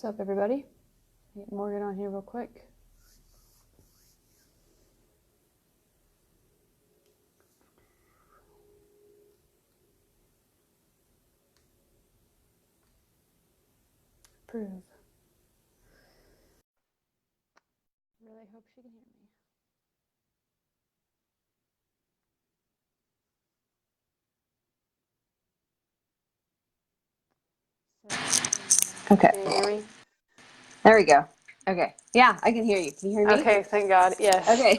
What's up, everybody? Get Morgan on here real quick. Approve. Really hope she can hear me. Okay. Can you hear me? There we go. Okay. Yeah, I can hear you. Can you hear me? Okay, thank God. Yes. Okay.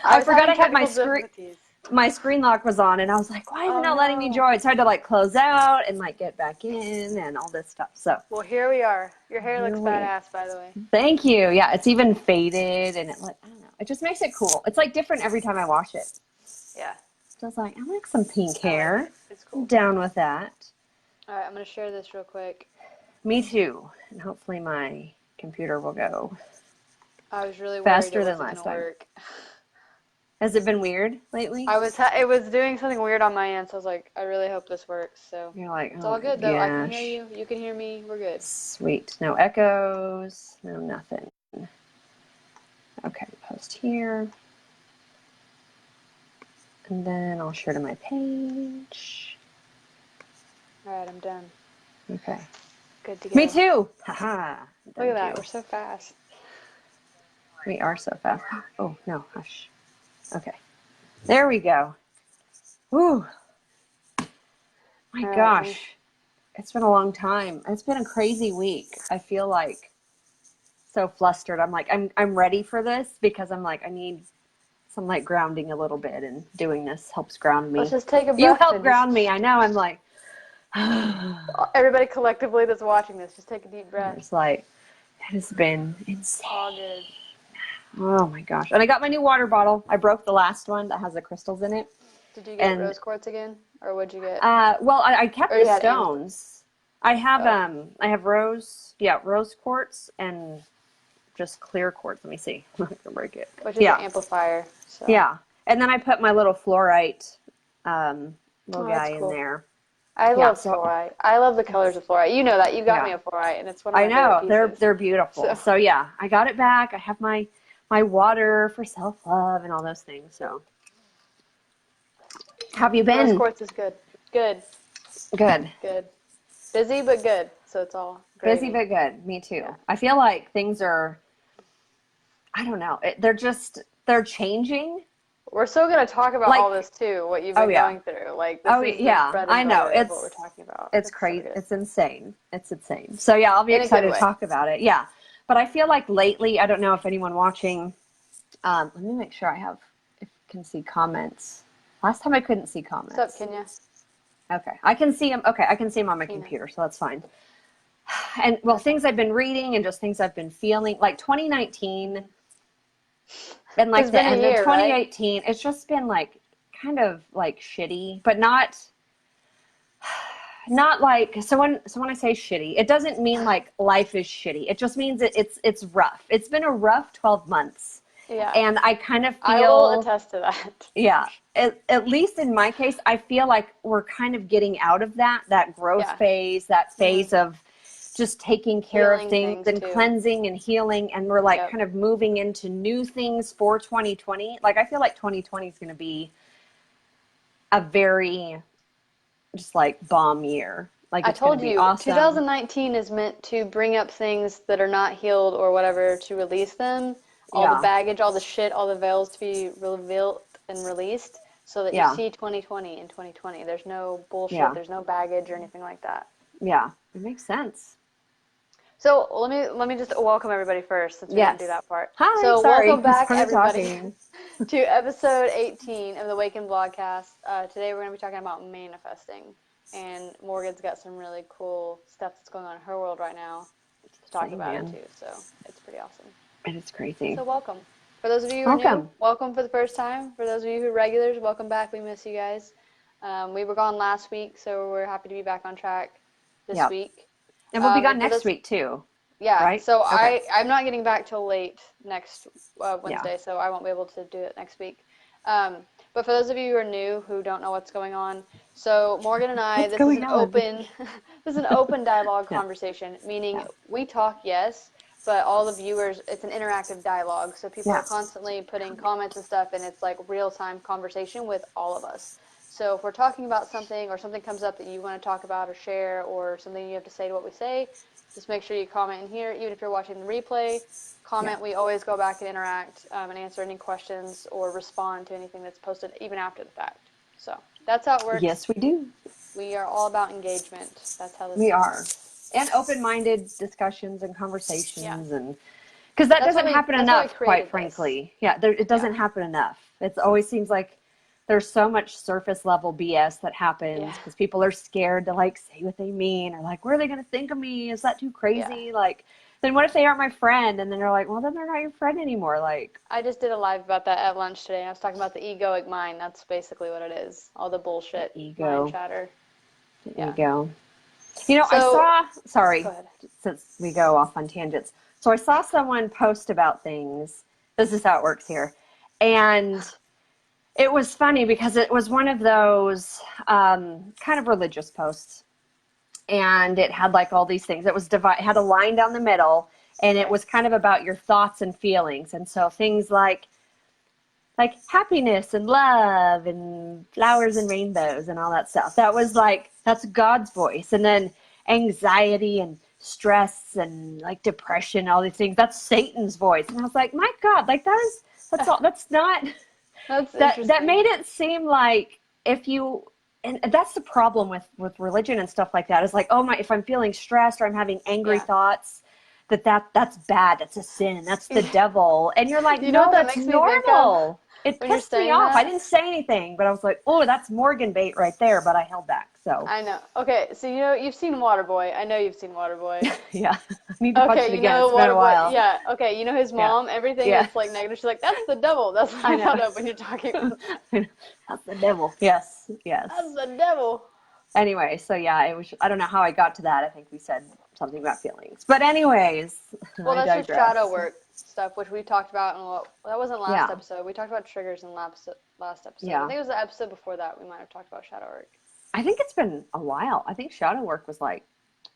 I forgot I had my difficulties. my screen lock was on, and I was like, why is it not letting me join? So I had to like close out and like get back in and all this stuff. So Well, here we are. Your hair looks badass, by the way. Thank you. Yeah, it's even faded, and I don't know. It just makes it cool. It's like different every time I wash it. Yeah. So I was like, I like some pink hair. Like it. It's cool. I'm down with that. All right, I'm gonna share this real quick. Me too. And hopefully my computer will go I was really worried faster it than wasn't last gonna time. work. Has it been weird lately? It was doing something weird on my end, so I was like, I really hope this works. So You're like, it's oh all good my though. gosh. I can hear you. You can hear me. We're good. Sweet. No echoes. No nothing. Okay, post here. And then I'll share to my page. All right, I'm done. Okay. Good to go. Me too. Haha. Look at that. We're so fast. We are so fast. Oh, no. Hush. Okay. There we go. Whew. My gosh. It's been a long time. It's been a crazy week. I feel like so flustered. I'm like, I'm ready for this because I'm like, I need some like grounding a little bit, and doing this helps ground me. Let's just take a breath. You help ground me. I know. I'm like, everybody collectively that's watching this, just take a deep breath. It's like, it has been insane. All good. Oh my gosh. And I got my new water bottle. I broke the last one that has the crystals in it. Did you get rose quartz again? Or what'd you get? Well, I kept the stones. I have rose quartz and just clear quartz. Let me see. I can break it. Which is an amplifier. So. Yeah. And then I put my little fluorite little guy in there. I love fluorite. I love the colors of fluorite. You know that. You got me a fluorite, and it's one of my favorite pieces. They're beautiful. So yeah, I got it back. I have my water for self-love and all those things. So how have you been? Rose quartz is good. Good. Busy but good. So it's all gravy. Busy but good. Me too. Yeah. I feel like things are, I don't know. They're changing. We're still going to talk about all this too, what you've been going through. Like, this is the bread and butter of what we're talking about. It's crazy. So it's insane. It's insane. So yeah, I'll be excited to talk about it. Yeah. But I feel like lately, I don't know if anyone watching, let me make sure if I can see comments. Last time I couldn't see comments. What's up, Kenya? Okay. I can see them. Okay. I can see them on my computer, so that's fine. And well, things I've been reading and just things I've been feeling, like 2019 and like the end of 2018, it's just been like kind of like shitty, but not like, so when I say shitty, it doesn't mean like life is shitty. It just means it's rough. It's been a rough 12 months. Yeah. And I kind of feel, I will attest to that. Yeah. At least in my case, I feel like we're kind of getting out of that growth phase, that phase of just taking care of things and cleansing and healing. And we're like kind of moving into new things for 2020. Like, I feel like 2020 is going to be a very just like bomb year. Like, I told you, awesome. 2019 is meant to bring up things that are not healed or whatever, to release them. All the baggage, all the shit, all the veils to be revealed and released, so that you see 2020 in 2020. There's no bullshit. There's no baggage or anything like that. Yeah, it makes sense. So let me just welcome everybody first, since we didn't do that part. Hi, so sorry. Welcome back, everybody, to episode 18 of the AWAKEN Vlogcast. Today we're going to be talking about manifesting, and Morgan's got some really cool stuff that's going on in her world right now to talk about it too. So it's pretty awesome. It is crazy. So welcome. For those of you who are new, welcome for the first time. For those of you who are regulars, welcome back. We miss you guys. We were gone last week, so we're happy to be back on track this week. And we'll be gone next week too. Yeah. Right? So I'm not getting back till late next Wednesday, so I won't be able to do it next week. But But for those of you who are new, who don't know what's going on, so Morgan and I, this is an open dialogue conversation, meaning we talk, yes, but all the viewers, it's an interactive dialogue. So people are constantly putting comments and stuff, and it's like real-time conversation with all of us. So if we're talking about something or something comes up that you want to talk about or share or something you have to say to what we say, just make sure you comment in here. Even if you're watching the replay, comment. We always go back and interact and answer any questions or respond to anything that's posted even after the fact. So that's how it works. Yes, we do. We are all about engagement. That's how this we is. are. And open-minded discussions and conversations, and because that doesn't happen enough, quite frankly. It doesn't happen enough. It always seems like there's so much surface level BS that happens because people are scared to like say what they mean, or like, what are they going to think of me? Is that too crazy? Like, then what if they aren't my friend? And then they're like, well, then they're not your friend anymore. Like, I just did a live about that at lunch today. I was talking about the egoic mind. That's basically what it is. All the bullshit mind chatter. Ego. You know, I saw, sorry, since we go off on tangents. So I saw someone post about things. This is how it works here. And it was funny because it was one of those kind of religious posts. And it had like all these things. It was it had a line down the middle, and it was kind of about your thoughts and feelings. And so things like happiness and love and flowers and rainbows and all that stuff. That was like, that's God's voice. And then anxiety and stress and like depression, all these things, that's Satan's voice. And I was like, my God, like that's all, that's not, that made it seem like and that's the problem with religion and stuff like that, is like, if I'm feeling stressed or I'm having angry thoughts, that's bad. That's a sin. That's the devil. And you're like, no, that's normal. It pissed me off. I didn't say anything, but I was like, oh, that's Morgan bait right there. But I held back. So I know. Okay, so you've seen Waterboy. I know you've seen Waterboy. Yeah. I need to watch it again. It's been a while. Yeah. Okay. You know his mom. Everything that's like negative. She's like, that's the devil. That's what I thought of when you're talking. That's the devil. Yes. That's the devil. Anyway, so it was. I don't know how I got to that. I think we said something about feelings. But anyways, well, that's just shadow work stuff, which we talked about that wasn't last episode. We talked about triggers in last episode. Yeah. I think it was the episode before that we might have talked about shadow work. I think it's been a while. I think shadow work was like.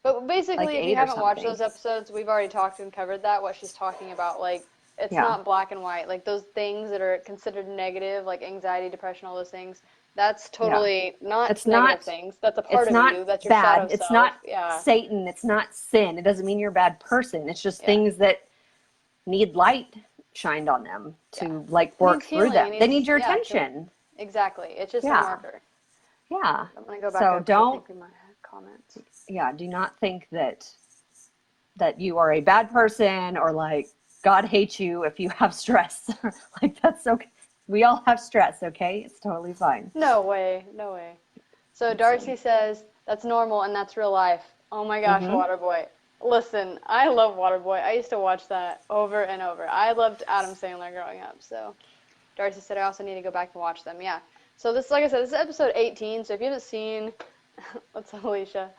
But basically, if you haven't watched those episodes, we've already talked and covered that. What she's talking about, like, it's not black and white. Like those things that are considered negative, like anxiety, depression, all those things. That's totally not negative things. That's a part of you. That's your shadow self. It's not Satan. It's not sin. It doesn't mean you're a bad person. It's just things that need light shined on them to like work through them. They need your attention. Exactly. It's just a marker. Yeah. I'm gonna go back. So don't. I think we might have comments. Yeah. Do not think that you are a bad person, or like God hates you if you have stress. Like, that's okay. We all have stress, okay? It's totally fine. No way. So Darcy says, that's normal and that's real life. Oh my gosh, Waterboy. Listen, I love Waterboy. I used to watch that over and over. I loved Adam Sandler growing up. So Darcy said, I also need to go back and watch them. Yeah. So this, like I said, this is episode 18. So if you haven't seen, what's up, Alicia?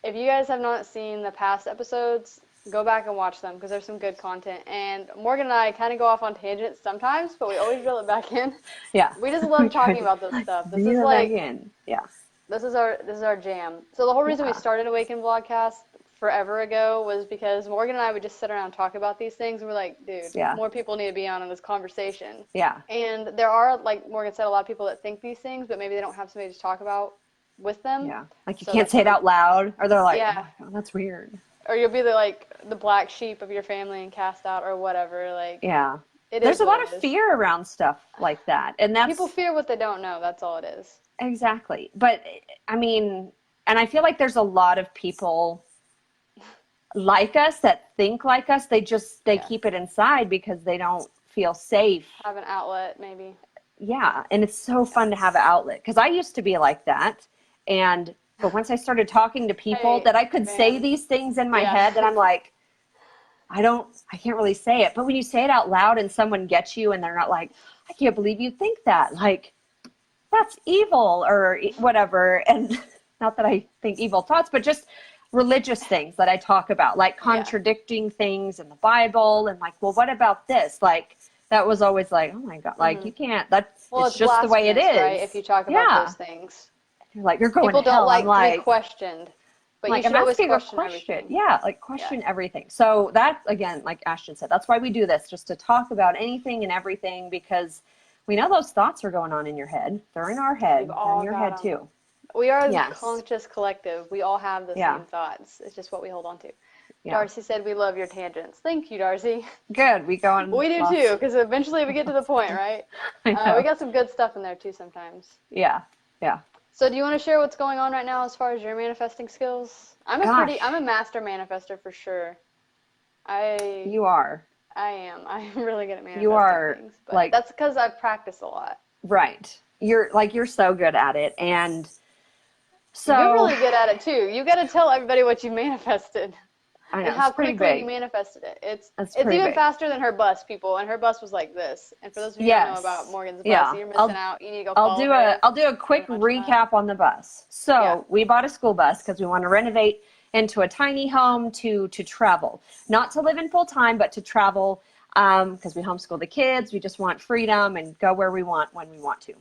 If you guys have not seen the past episodes, go back and watch them because there's some good content. And Morgan and I kind of go off on tangents sometimes, but we always reel it back in. Yeah. We just love talking about this stuff. This is like, this is our jam. So the whole reason we started AWAKEN Vlogcast forever ago was because Morgan and I would just sit around and talk about these things. And we're like, dude, more people need to be on in this conversation. Yeah. And there are, like Morgan said, a lot of people that think these things, but maybe they don't have somebody to talk about with them. Yeah. Like you can't say it out loud, or they're like, oh, that's weird. Or you'll be the black sheep of your family and cast out or whatever. Like, there's a lot of fear around stuff like that, and that's people fear what they don't know. That's all it is. Exactly. But I mean, and I feel like there's a lot of people like us that think like us. They keep it inside because they don't feel safe. Have an outlet, maybe. Yeah, and it's so fun to have an outlet because I used to be like that, but once I started talking to people that I could say these things in my head, that I'm like, I can't really say it. But when you say it out loud and someone gets you and they're not like, I can't believe you think that. Like, that's evil or whatever. And not that I think evil thoughts, but just religious things that I talk about, like contradicting things in the Bible and like, well, what about this? Like, that was always like, oh my God, like you can't, well, it's just the way it is. Right? If you talk about those things. You're like, you're going People to hell. don't like I'm like, to be questioned. But like, you should I'm always asking question a question. everything. Yeah, like question everything. So that, again, like Ashton said, that's why we do this, just to talk about anything and everything, because we know those thoughts are going on in your head. They're in our head. They're in your head too. We are a conscious collective. We all have the same thoughts. It's just what we hold on to. Yeah. Darcy said we love your tangents. Thank you, Darcy. Good. We go on. We do too, because eventually we get to the point, right? We got some good stuff in there too sometimes. Yeah. Yeah. So do you want to share what's going on right now as far as your manifesting skills? I'm a master manifester for sure. You are. I am. I'm really good at manifesting you are, things. But like, that's because I've practiced a lot. Right. You're so good at it. And so you're really good at it too. You got to tell everybody what you manifested. I know, and how quickly you manifested it. It's even faster than her bus, people. And her bus was like this. And for those of you who don't know about Morgan's bus, you're missing out. You need to go follow her. I'll do a quick recap on the bus. So we bought a school bus because we want to renovate into a tiny home to travel. Not to live in full time, but to travel because we homeschool the kids. We just want freedom and go where we want when we want to.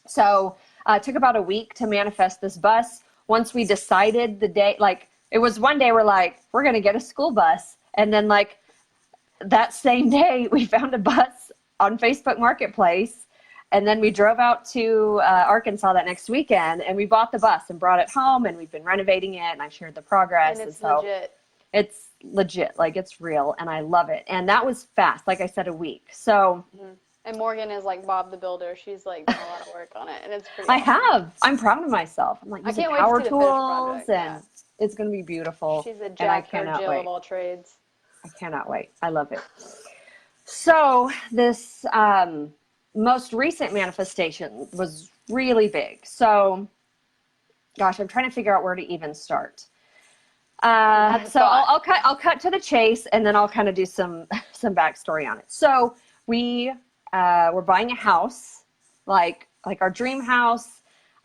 So it took about a week to manifest this bus. Once we decided the day, like, it was one day we're like, we're going to get a school bus. And then like that same day we found a bus on Facebook Marketplace. And then we drove out to Arkansas that next weekend and we bought the bus and brought it home and we've been renovating it and I shared the progress. And it's legit. It's legit. Like it's real and I love it. And that was fast. Like I said, a week. So. And Morgan is like Bob the Builder. She's like done a lot of work on it and it's pretty awesome. I'm proud of myself. I'm like using power tools and it's going to be beautiful. She's a Jack or Jill of all trades. I cannot wait. I love it. So this most recent manifestation was really big. So, gosh, I'm trying to figure out where to even start. So I'll cut to the chase and then I'll kind of do some backstory on it. So we're buying a house, like our dream house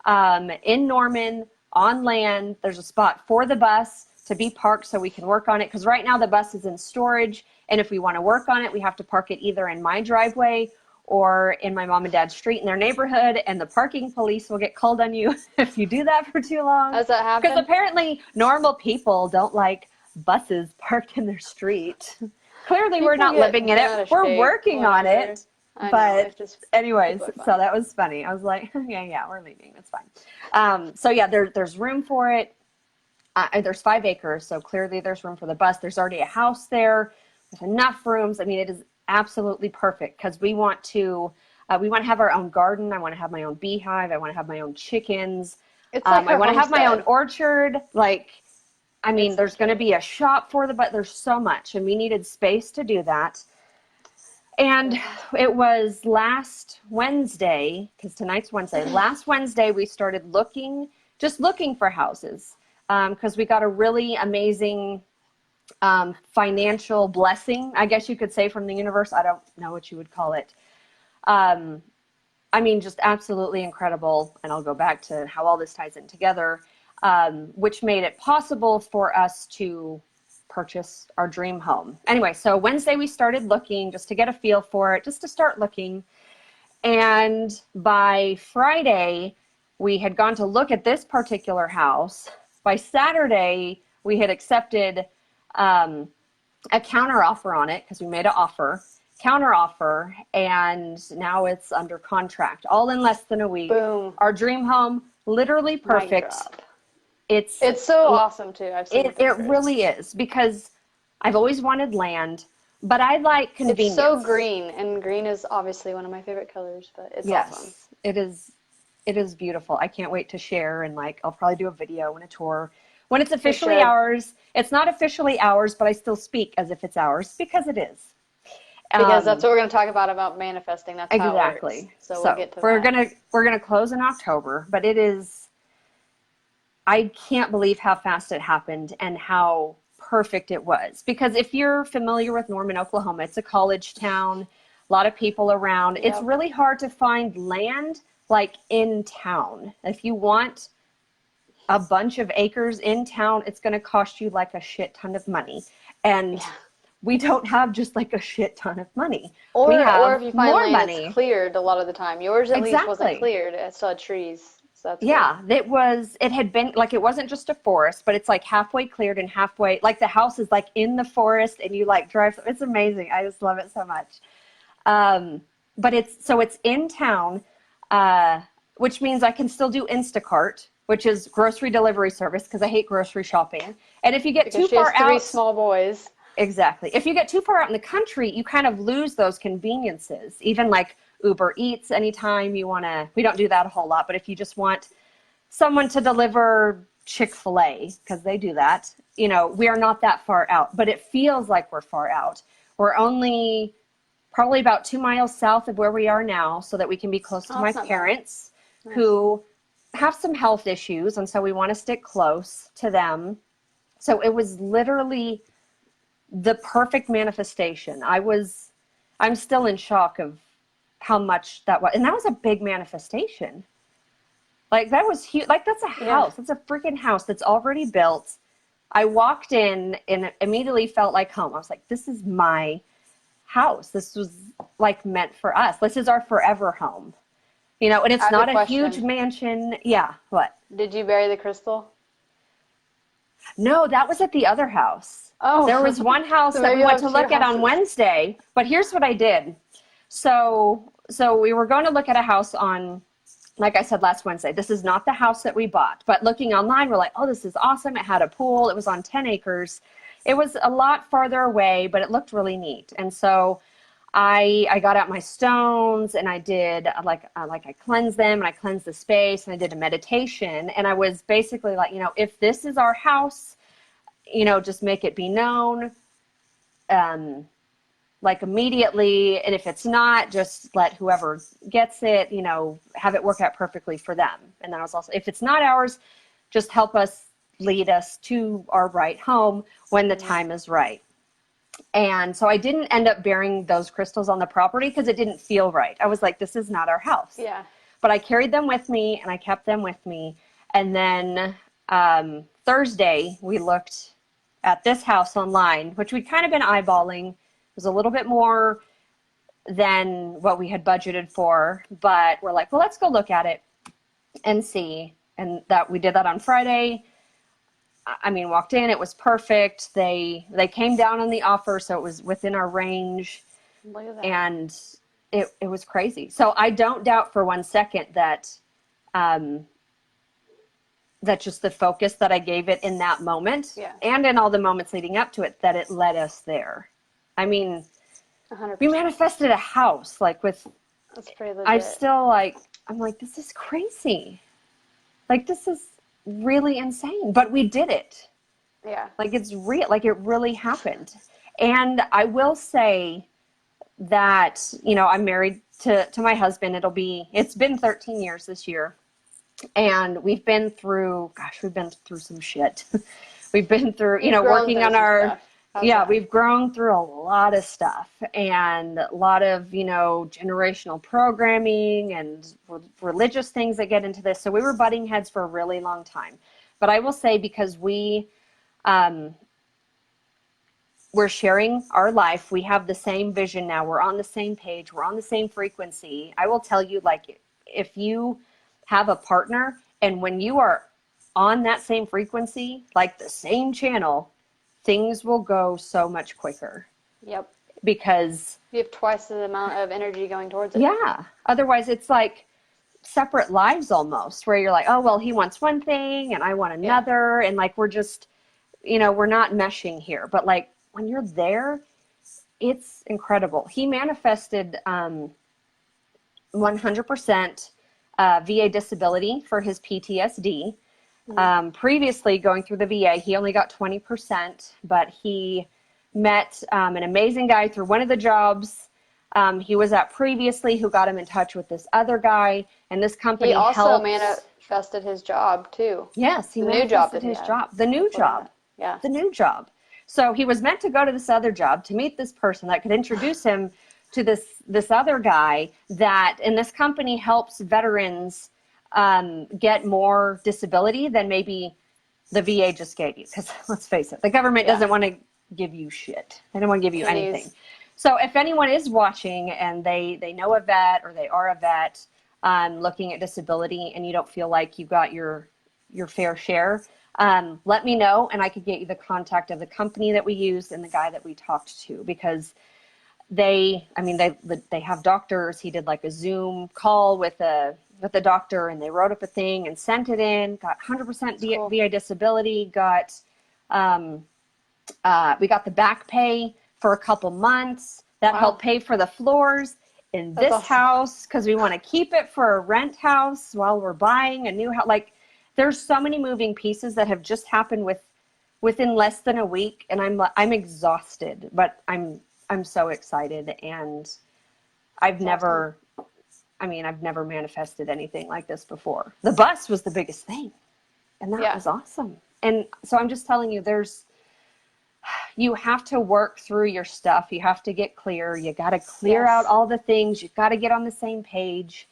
in Norman. On land, there's a spot for the bus to be parked so we can work on it. Because right now the bus is in storage. And if we want to work on it, we have to park it either in my driveway or in my mom and dad's street in their neighborhood. And the parking police will get called on you if you do that for too long. Does that happen? Because apparently normal people don't like buses parked in their street. Clearly we're not living in it. We're working on it. But anyways, so that was funny. I was like, yeah, we're leaving. It's fine. So yeah, there's room for it. There's 5 acres. So clearly there's room for the bus. There's already a house there with enough rooms. I mean, it is absolutely perfect because we want to have our own garden. I want to have my own beehive. I want to have my own chickens. I want to have my own orchard. Like, I mean, there's going to be a shop for but there's so much and we needed space to do that. And it was last Wednesday, because tonight's Wednesday. Last Wednesday, we started looking for houses because we got a really amazing financial blessing, I guess you could say, from the universe. I don't know what you would call it. I mean, just absolutely incredible. And I'll go back to how all this ties in together, which made it possible for us to purchase our dream home. Anyway, so Wednesday we started looking just to get a feel for it, just to start looking. And by Friday, we had gone to look at this particular house. By Saturday, we had accepted a counter offer on it because we made an counter offer, and now it's under contract, all in less than a week. Boom. Our dream home, literally perfect. It's so awesome too. I've seen it really is because I've always wanted land, but I like convenience. It's so green, and green is obviously one of my favorite colors, but it's awesome. It is beautiful. I can't wait to share, and like I'll probably do a video and a tour when it's officially ours. It's not officially ours, but I still speak as if it's ours because it is. Because that's what we're going to talk about manifesting. That's exactly. How it works. So we'll get to that. We're gonna close in October, but it is. I can't believe how fast it happened and how perfect it was. Because if you're familiar with Norman, Oklahoma, it's a college town, a lot of people around. Yep. It's really hard to find land like in town. If you want a bunch of acres in town, it's going to cost you like a shit ton of money. And we don't have just like a shit ton of money. Or we have or if you find more land money. that's cleared a lot of the time. Yours at least wasn't Exactly. cleared. It still had trees. So that's Yeah, it had been like, it wasn't just a forest, but it's like halfway cleared and halfway, like the house is like in the forest and you like drive. It's amazing. I just love it so much. But it's in town, which means I can still do Instacart, which is grocery delivery service, because I hate grocery shopping. And if you get too far out, 3 small boys. Exactly. If you get too far out in the country, you kind of lose those conveniences. Even like Uber Eats, anytime you want to, we don't do that a whole lot, but if you just want someone to deliver Chick-fil-A, because they do that, we are not that far out, but it feels like we're far out. We're only probably about 2 miles south of where we are now, so that we can be close to my parents who have some health issues. And so we want to stick close to them. So it was literally the perfect manifestation. I'm still in shock of how much that was. And that was a big manifestation. Like, that was huge. Like, that's a house. That's a freaking house that's already built. I walked in and immediately felt like home. I was like, this is my house. This was like meant for us. This is our forever home. And it's not a huge mansion. Yeah. What? Did you bury the crystal? No, that was at the other house. Oh. There was one house that we went to look at on Wednesday, but here's what I did. So we were going to look at a house on, like I said, last Wednesday. This is not the house that we bought, but looking online, we're like, oh, this is awesome. It had a pool. It was on 10 acres. It was a lot farther away, but it looked really neat. And so I got out my stones and I did I cleansed them and I cleansed the space and I did a meditation. And I was basically like, if this is our house, just make it be known, like immediately. And if it's not, just let whoever gets it, have it work out perfectly for them. And then I was also, if it's not ours, just help us lead us to our right home when the time is right. And so I didn't end up burying those crystals on the property because it didn't feel right. I was like, this is not our house. Yeah. But I carried them with me and I kept them with me. And then Thursday, we looked at this house online, which we'd kind of been eyeballing. It was a little bit more than what we had budgeted for. But we're like, well, let's go look at it and see. And that we did that on Friday. I mean, walked in, it was perfect. They came down on the offer, so it was within our range. Look at that. And it was crazy. So I don't doubt for 1 second that that just the focus that I gave it in that moment, and in all the moments leading up to it, that it led us there. I mean, 100%. we manifested a house, like with. That's pretty legit. I'm like, this is crazy. Like, this is really insane, but we did it. Yeah. Like, it's real. Like, it really happened. And I will say that, I'm married to my husband. It's been 13 years this year. And we've been through some shit. We've been through, working on our, we've grown through a lot of stuff and a lot of, generational programming and religious things that get into this. So we were butting heads for a really long time. But I will say, because we're sharing our life, we have the same vision now. We're on the same page. We're on the same frequency. I will tell you, like, if you have a partner and when you are on that same frequency, like the same channel, things will go so much quicker. Yep. Because you have twice the amount of energy going towards it. Yeah. Otherwise, it's like separate lives almost, where you're like, oh, well, he wants one thing and I want another. And like, we're just, we're not meshing here. But like, when you're there, it's incredible. He manifested 100% VA disability for his PTSD. Previously going through the VA, he only got 20%, but he met an amazing guy through one of the jobs he was at previously, who got him in touch with this other guy, and this company also manifested his job too. Yes, he manifested his job. The new job. Yeah. The new job. So he was meant to go to this other job to meet this person that could introduce him to this other guy, and this company helps veterans get more disability than maybe the VA just gave you. Because let's face it, the government doesn't want to give you shit. They don't want to give you Pennies. anything. So if anyone is watching and they know a vet or they are a vet looking at disability and you don't feel like you got your fair share, let me know and I could get you the contact of the company that we used and the guy that we talked to, because they have doctors. He did like a Zoom call with the doctor, and they wrote up a thing and sent it in, got 100% VI disability, we got the back pay for a couple months that helped pay for the floors in this house, because we want to keep it for a rent house while we're buying a new house. Like, there's so many moving pieces that have just happened within less than a week, and I'm exhausted, but I'm so excited, and I've never manifested anything like this before. The bus was the biggest thing, and that was awesome. And so I'm just telling you, you have to work through your stuff. You have to get clear. You got to clear out all the things. You've got to get on the same page.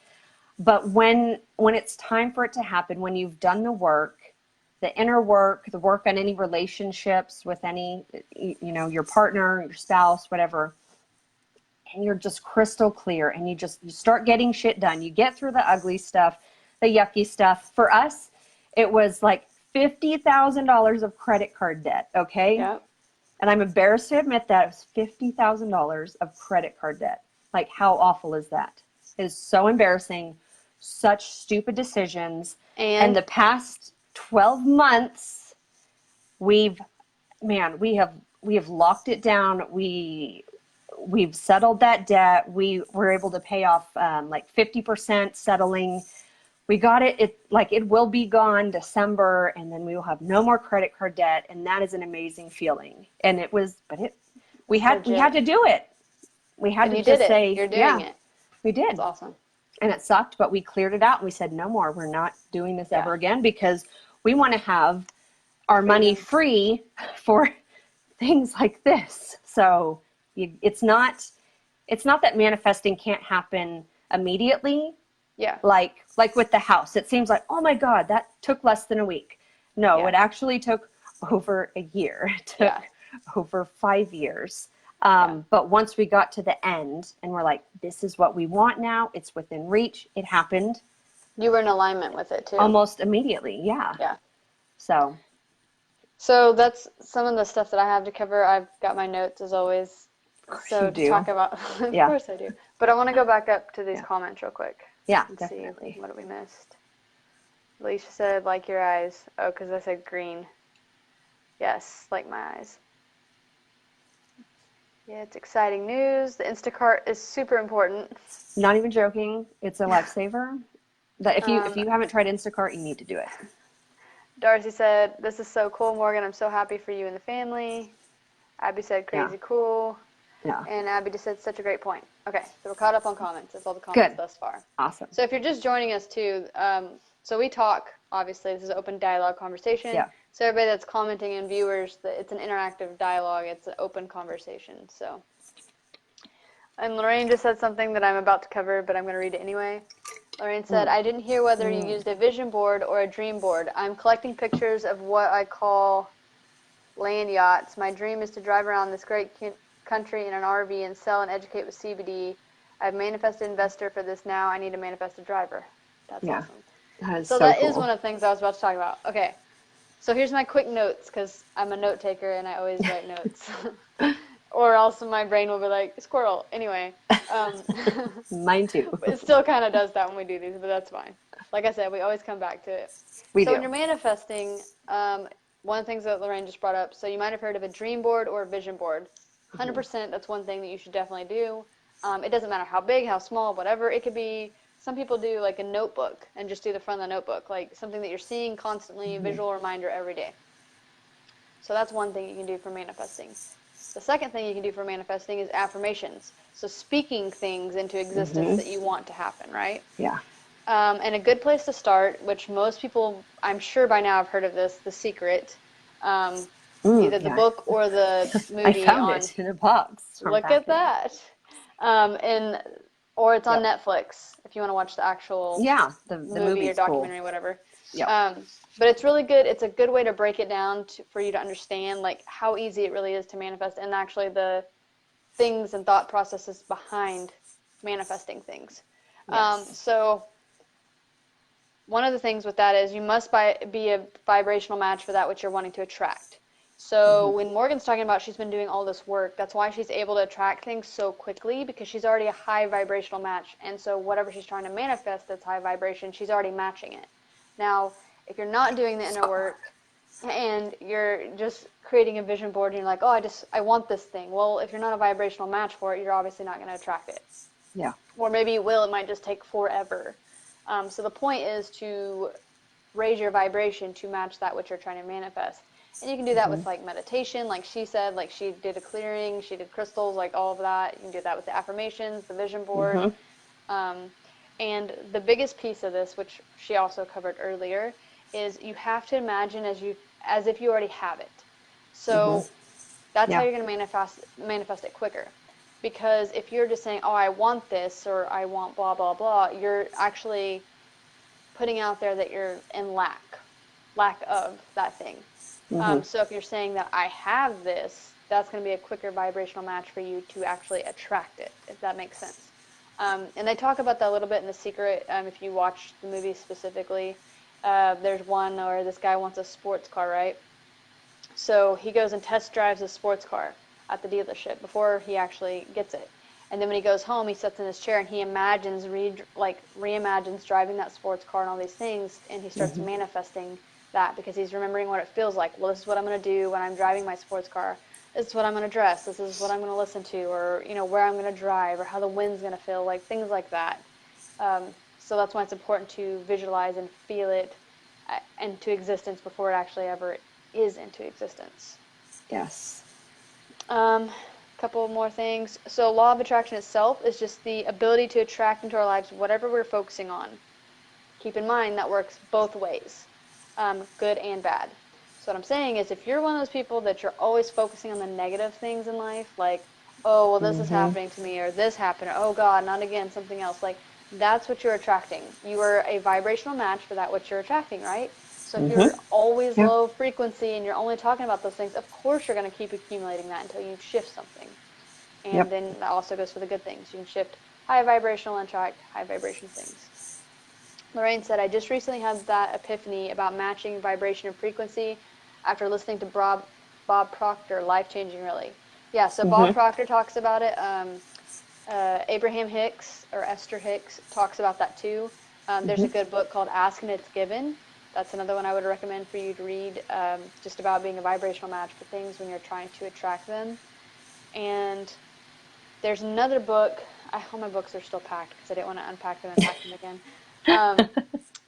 But when it's time for it to happen, when you've done the work, the inner work, the work on any relationships with any, your partner, your spouse, whatever, and you're just crystal clear, and you start getting shit done. You get through the ugly stuff, the yucky stuff. For us, it was like $50,000 of credit card debt. Okay. Yep. And I'm embarrassed to admit that it was $50,000 of credit card debt. Like, how awful is that? It is so embarrassing. Such stupid decisions. And the past 12 months, we have locked it down. We've settled that debt. We were able to pay off like 50% settling. We got it. It will be gone December, and then we will have no more credit card debt, and that is an amazing feeling. And we had to do it. We had to just say, you're doing it. We did. That's awesome. And it sucked, but we cleared it out, and we said, no more. We're not doing this ever again, because we want to have our money free for things like this. So it's not that manifesting can't happen immediately. Yeah. Like with the house, it seems like, oh my God, that took less than a week. No, it actually took over a year. It took over 5 years. But once we got to the end and we're like, this is what we want now, it's within reach, it happened. You were in alignment with it too. Almost immediately. Yeah. Yeah. So that's some of the stuff that I have to cover. I've got my notes as always. So to talk about, of course I do. But I want to go back up to these comments real quick. Yeah, and definitely. See what we missed. Alicia said, like your eyes. Oh, because I said green. Yes, like my eyes. Yeah, it's exciting news. The Instacart is super important. Not even joking. It's a lifesaver. That if you haven't tried Instacart, you need to do it. Darcy said, this is so cool, Morgan. I'm so happy for you and the family. Abby said, crazy cool. Yeah. And Abby just said, such a great point. Okay, so we're caught up on comments. That's all the comments thus far. Awesome. So if you're just joining us too, so we talk, obviously, this is an open dialogue conversation. Yeah. So everybody that's commenting and viewers, it's an interactive dialogue. It's an open conversation. So, and Lorraine just said something that I'm about to cover, but I'm going to read it anyway. Lorraine said, I didn't hear whether you used a vision board or a dream board. I'm collecting pictures of what I call land yachts. My dream is to drive around this great country in an RV and sell and educate with CBD. I've manifested investor for this now. I need to manifest a driver. That's awesome. That is so cool. is one of the things I was about to talk about. Okay. So here's my quick notes, because I'm a note taker and I always write notes. Or else my brain will be like, squirrel. Anyway. Mine too. It still kind of does that when we do these, but that's fine. Like I said, we always come back to it. We do. When you're manifesting, one of the things that Lorraine just brought up, so you might have heard of a dream board or a vision board. 100%, that's one thing that you should definitely do. It doesn't matter how big, how small, whatever. It could be, some people do like a notebook and just do the front of the notebook, like something that you're seeing constantly, visual reminder every day. So that's one thing you can do for manifesting. The second thing you can do for manifesting is affirmations. So speaking things into existence that you want to happen, right? Yeah. And a good place to start, which most people, I'm sure by now have heard of this, The Secret. Either the book or the movie. I found it in a box. Look at that. Or it's on Netflix if you want to watch the actual the movie or documentary, cool. whatever. Yeah. But it's really good. It's a good way to break it down for you to understand like how easy it really is to manifest, and actually the things and thought processes behind manifesting things. Yes. So one of the things with that is you must be a vibrational match for that which you're wanting to attract. So when Morgan's talking about she's been doing all this work, that's why she's able to attract things so quickly, because she's already a high vibrational match. And so whatever she's trying to manifest that's high vibration, she's already matching it. Now, if you're not doing the inner work and you're just creating a vision board and you're like, oh, I want this thing. Well, if you're not a vibrational match for it, you're obviously not going to attract it. Yeah. Or maybe you will. It might just take forever. So the point is to raise your vibration to match that which you're trying to manifest. And you can do that with like meditation, like she said, like she did a clearing, she did crystals, like all of that. You can do that with the affirmations, the vision board. And the biggest piece of this, which she also covered earlier, is you have to imagine as if you already have it. So that's how you're going to manifest it quicker. Because if you're just saying, oh, I want this, or I want blah, blah, blah, you're actually putting out there that you're in lack of that thing. So if you're saying that I have this, that's going to be a quicker vibrational match for you to actually attract it, if that makes sense. And they talk about that a little bit in The Secret. If you watch the movie specifically, there's one where this guy wants a sports car, right? So he goes and test drives a sports car at the dealership before he actually gets it. And then when he goes home, he sits in his chair and he reimagines driving that sports car and all these things, and he starts manifesting that because he's remembering what it feels like. Well, this is what I'm going to do when I'm driving my sports car. This is what I'm going to dress. This is what I'm going to listen to, or where I'm going to drive, or how the wind's going to feel, like things like that. So that's why it's important to visualize and feel it into existence before it actually ever is into existence. Yes. Couple more things. So law of attraction itself is just the ability to attract into our lives whatever we're focusing on. Keep in mind that works both ways, good and bad. So what I'm saying is, if you're one of those people that you're always focusing on the negative things in life, like, oh, well, this is happening to me, or this happened, or oh God, not again, something else, like, that's what you're attracting. You are a vibrational match for that which you're attracting, right? So if you're always low frequency and you're only talking about those things, of course you're going to keep accumulating that until you shift something. And then that also goes for the good things. You can shift high vibrational and attract high vibration things. Lorraine said, I just recently had that epiphany about matching vibration and frequency after listening to Bob Proctor, life-changing really. Yeah, so Bob Proctor talks about it. Abraham Hicks, or Esther Hicks, talks about that too. There's a good book called Ask and It's Given. That's another one I would recommend for you to read, just about being a vibrational match for things when you're trying to attract them. And there's another book. All my books are still packed because I didn't want to unpack them and pack them again.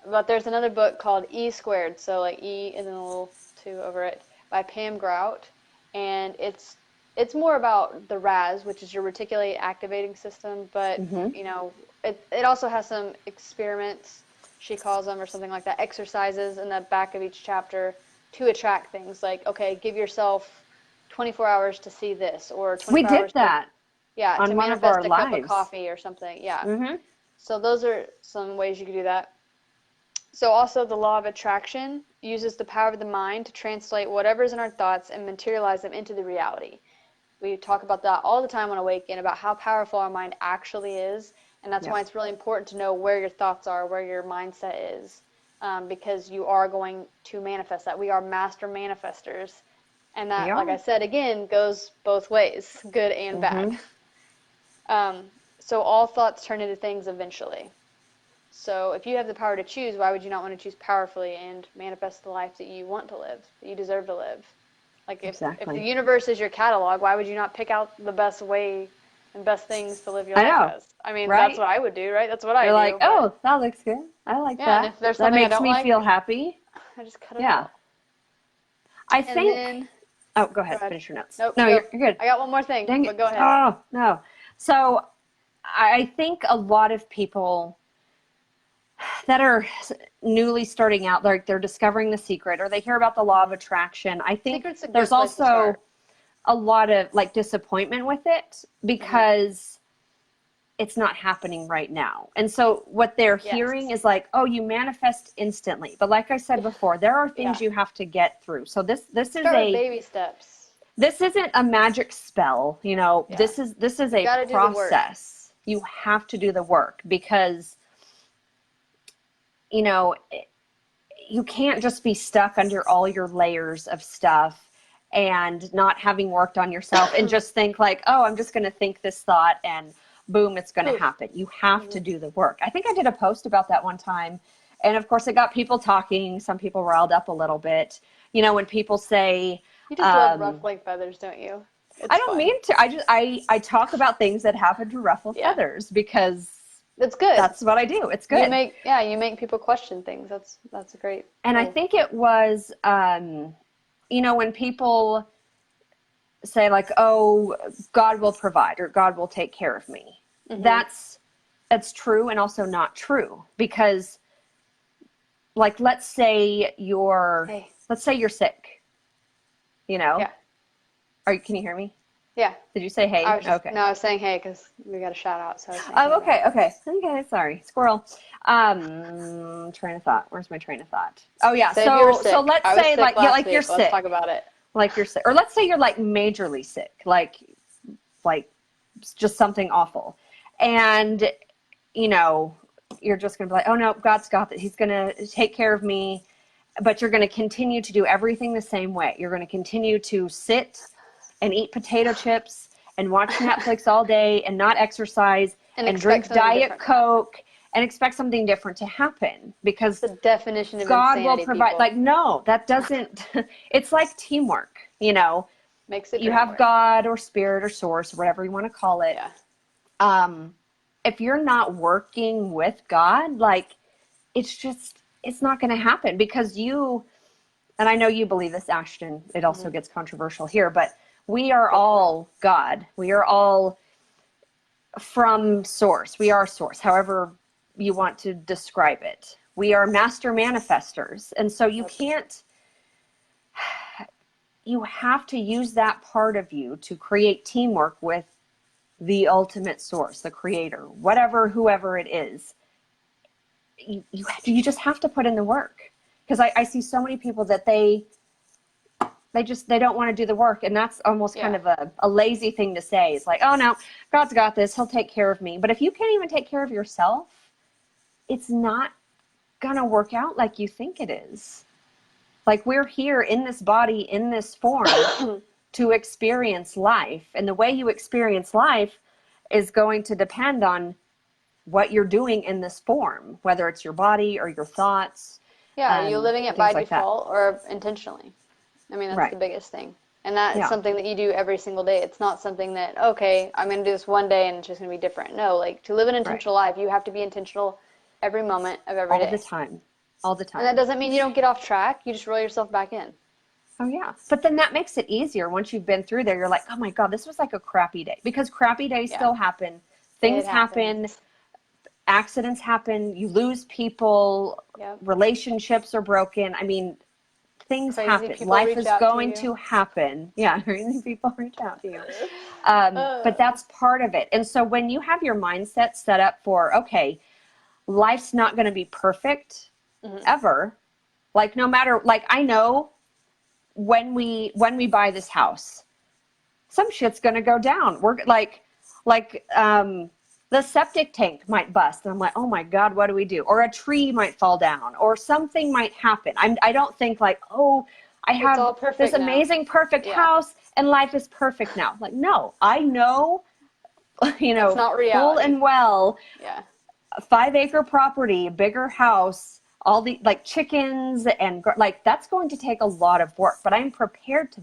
But there's another book called E Squared, so like E and then a little 2 over it, by Pam Grout. And it's more about the RAS, which is your reticulate activating system, but it also has some experiments, she calls them, or something like that, exercises in the back of each chapter to attract things. Like, okay, give yourself 24 hours to see this, or 24 hours. We did that. On to one of manifest our a lives. cup of coffee or something. Yeah. So those are some ways you can do that. So also the law of attraction uses the power of the mind to translate whatever's in our thoughts and materialize them into the reality. We talk about that all the time on Awaken, about how powerful our mind actually is. And that's why it's really important to know where your thoughts are, where your mindset is, because you are going to manifest that. We are master manifestors. And that, like I said, again, goes both ways, good and bad. So all thoughts turn into things eventually. So if you have the power to choose, why would you not want to choose powerfully and manifest the life that you want to live, that you deserve to live? Like if the universe is your catalog, why would you not pick out the best way and best things to live your life as? I mean, that's what I would do, right? That's what I do. You're like, oh, that looks good. I like that. And if there's that something makes I don't me feel happy. I just cut it out. I think. Go ahead. Finish your notes. Nope, no, you're good. I got one more thing. Dang but it. Go ahead. Oh no. So I think a lot of people that are newly starting out, they're discovering The Secret, or they hear about the law of attraction. I think there's also a lot of like disappointment with it, because it's not happening right now. And so what they're hearing is like, oh, you manifest instantly. But like I said before, there are things you have to get through. So this is baby steps. This isn't a magic spell, you know. This is a process. You have to do the work because, you know, you can't just be stuck under all your layers of stuff and not having worked on yourself and just think like, oh, I'm just going to think this thought and boom, it's going to happen. You have to do the work. I think I did a post about that one time. And of course it got people talking. Some people riled up a little bit. You know, when people say, you just love ruffling feathers, don't you? I don't mean to. I talk about things that happen to ruffle feathers because it's good. That's what I do. It's good. You make people question things. That's a great. And I think it was, you know, when people say like, oh, God will provide or God will take care of me. Mm-hmm. That's true and also not true because like, let's say you're sick, you know? Yeah. Can you hear me? Yeah. Did you say hey? Okay. No, I was saying hey because we got a shout out. So. Okay. Sorry. Squirrel. Train of thought. Where's my train of thought? Oh yeah. So let's say like you're sick. Let's talk about it. Like you're sick, or let's say you're like majorly sick, like just something awful, and you know you're just gonna be like, oh no, God's got that. He's gonna take care of me. But you're gonna continue to do everything the same way. You're gonna continue to sit and eat potato chips and watch Netflix all day and not exercise and drink Diet Coke and expect something different to happen because the definition of God insanity, will provide. people. Like, no, that doesn't, it's like teamwork, you know, makes it. You have God or spirit or source, or whatever you want to call it. Yeah. If you're not working with God, like it's not going to happen because and I know you believe this, Ashton, it also gets controversial here, but we are all God. We are all from source. We are source, however you want to describe it. We are master manifestors. And so you have to use that part of you to create teamwork with the ultimate source, the creator, whoever it is. You just have to put in the work. Because I see so many people that they don't want to do the work. And that's almost kind of a lazy thing to say. It's like, oh no, God's got this. He'll take care of me. But if you can't even take care of yourself, it's not going to work out like you think it is. Like we're here in this body, in this form to experience life. And the way you experience life is going to depend on what you're doing in this form, whether it's your body or your thoughts. Yeah, are you living it by default or intentionally? I mean, that's the biggest thing. And that's something that you do every single day. It's not something that, okay, I'm going to do this one day and it's just going to be different. No, like to live an intentional life, you have to be intentional every moment of every day. All the time. And that doesn't mean you don't get off track. You just roll yourself back in. Oh, yeah. But then that makes it easier. Once you've been through there, you're like, oh, my God, this was like a crappy day. Because crappy days still happen. Things happen. Accidents happen. You lose people. Relationships are broken. I mean, things happen. Life is going to happen. Yeah, crazy people reach out to you. But that's part of it. And so when you have your mindset set up for, okay, life's not going to be perfect ever. Like no matter, like I know when we buy this house, some shit's going to go down. We're like the septic tank might bust. And I'm like, oh my God, what do we do? Or a tree might fall down or something might happen. I don't think like, oh, I have this amazing, perfect house and life is perfect now. Like, no, I know, you know, full and well, a 5-acre property, a bigger house, all the like chickens and like, that's going to take a lot of work, but I'm prepared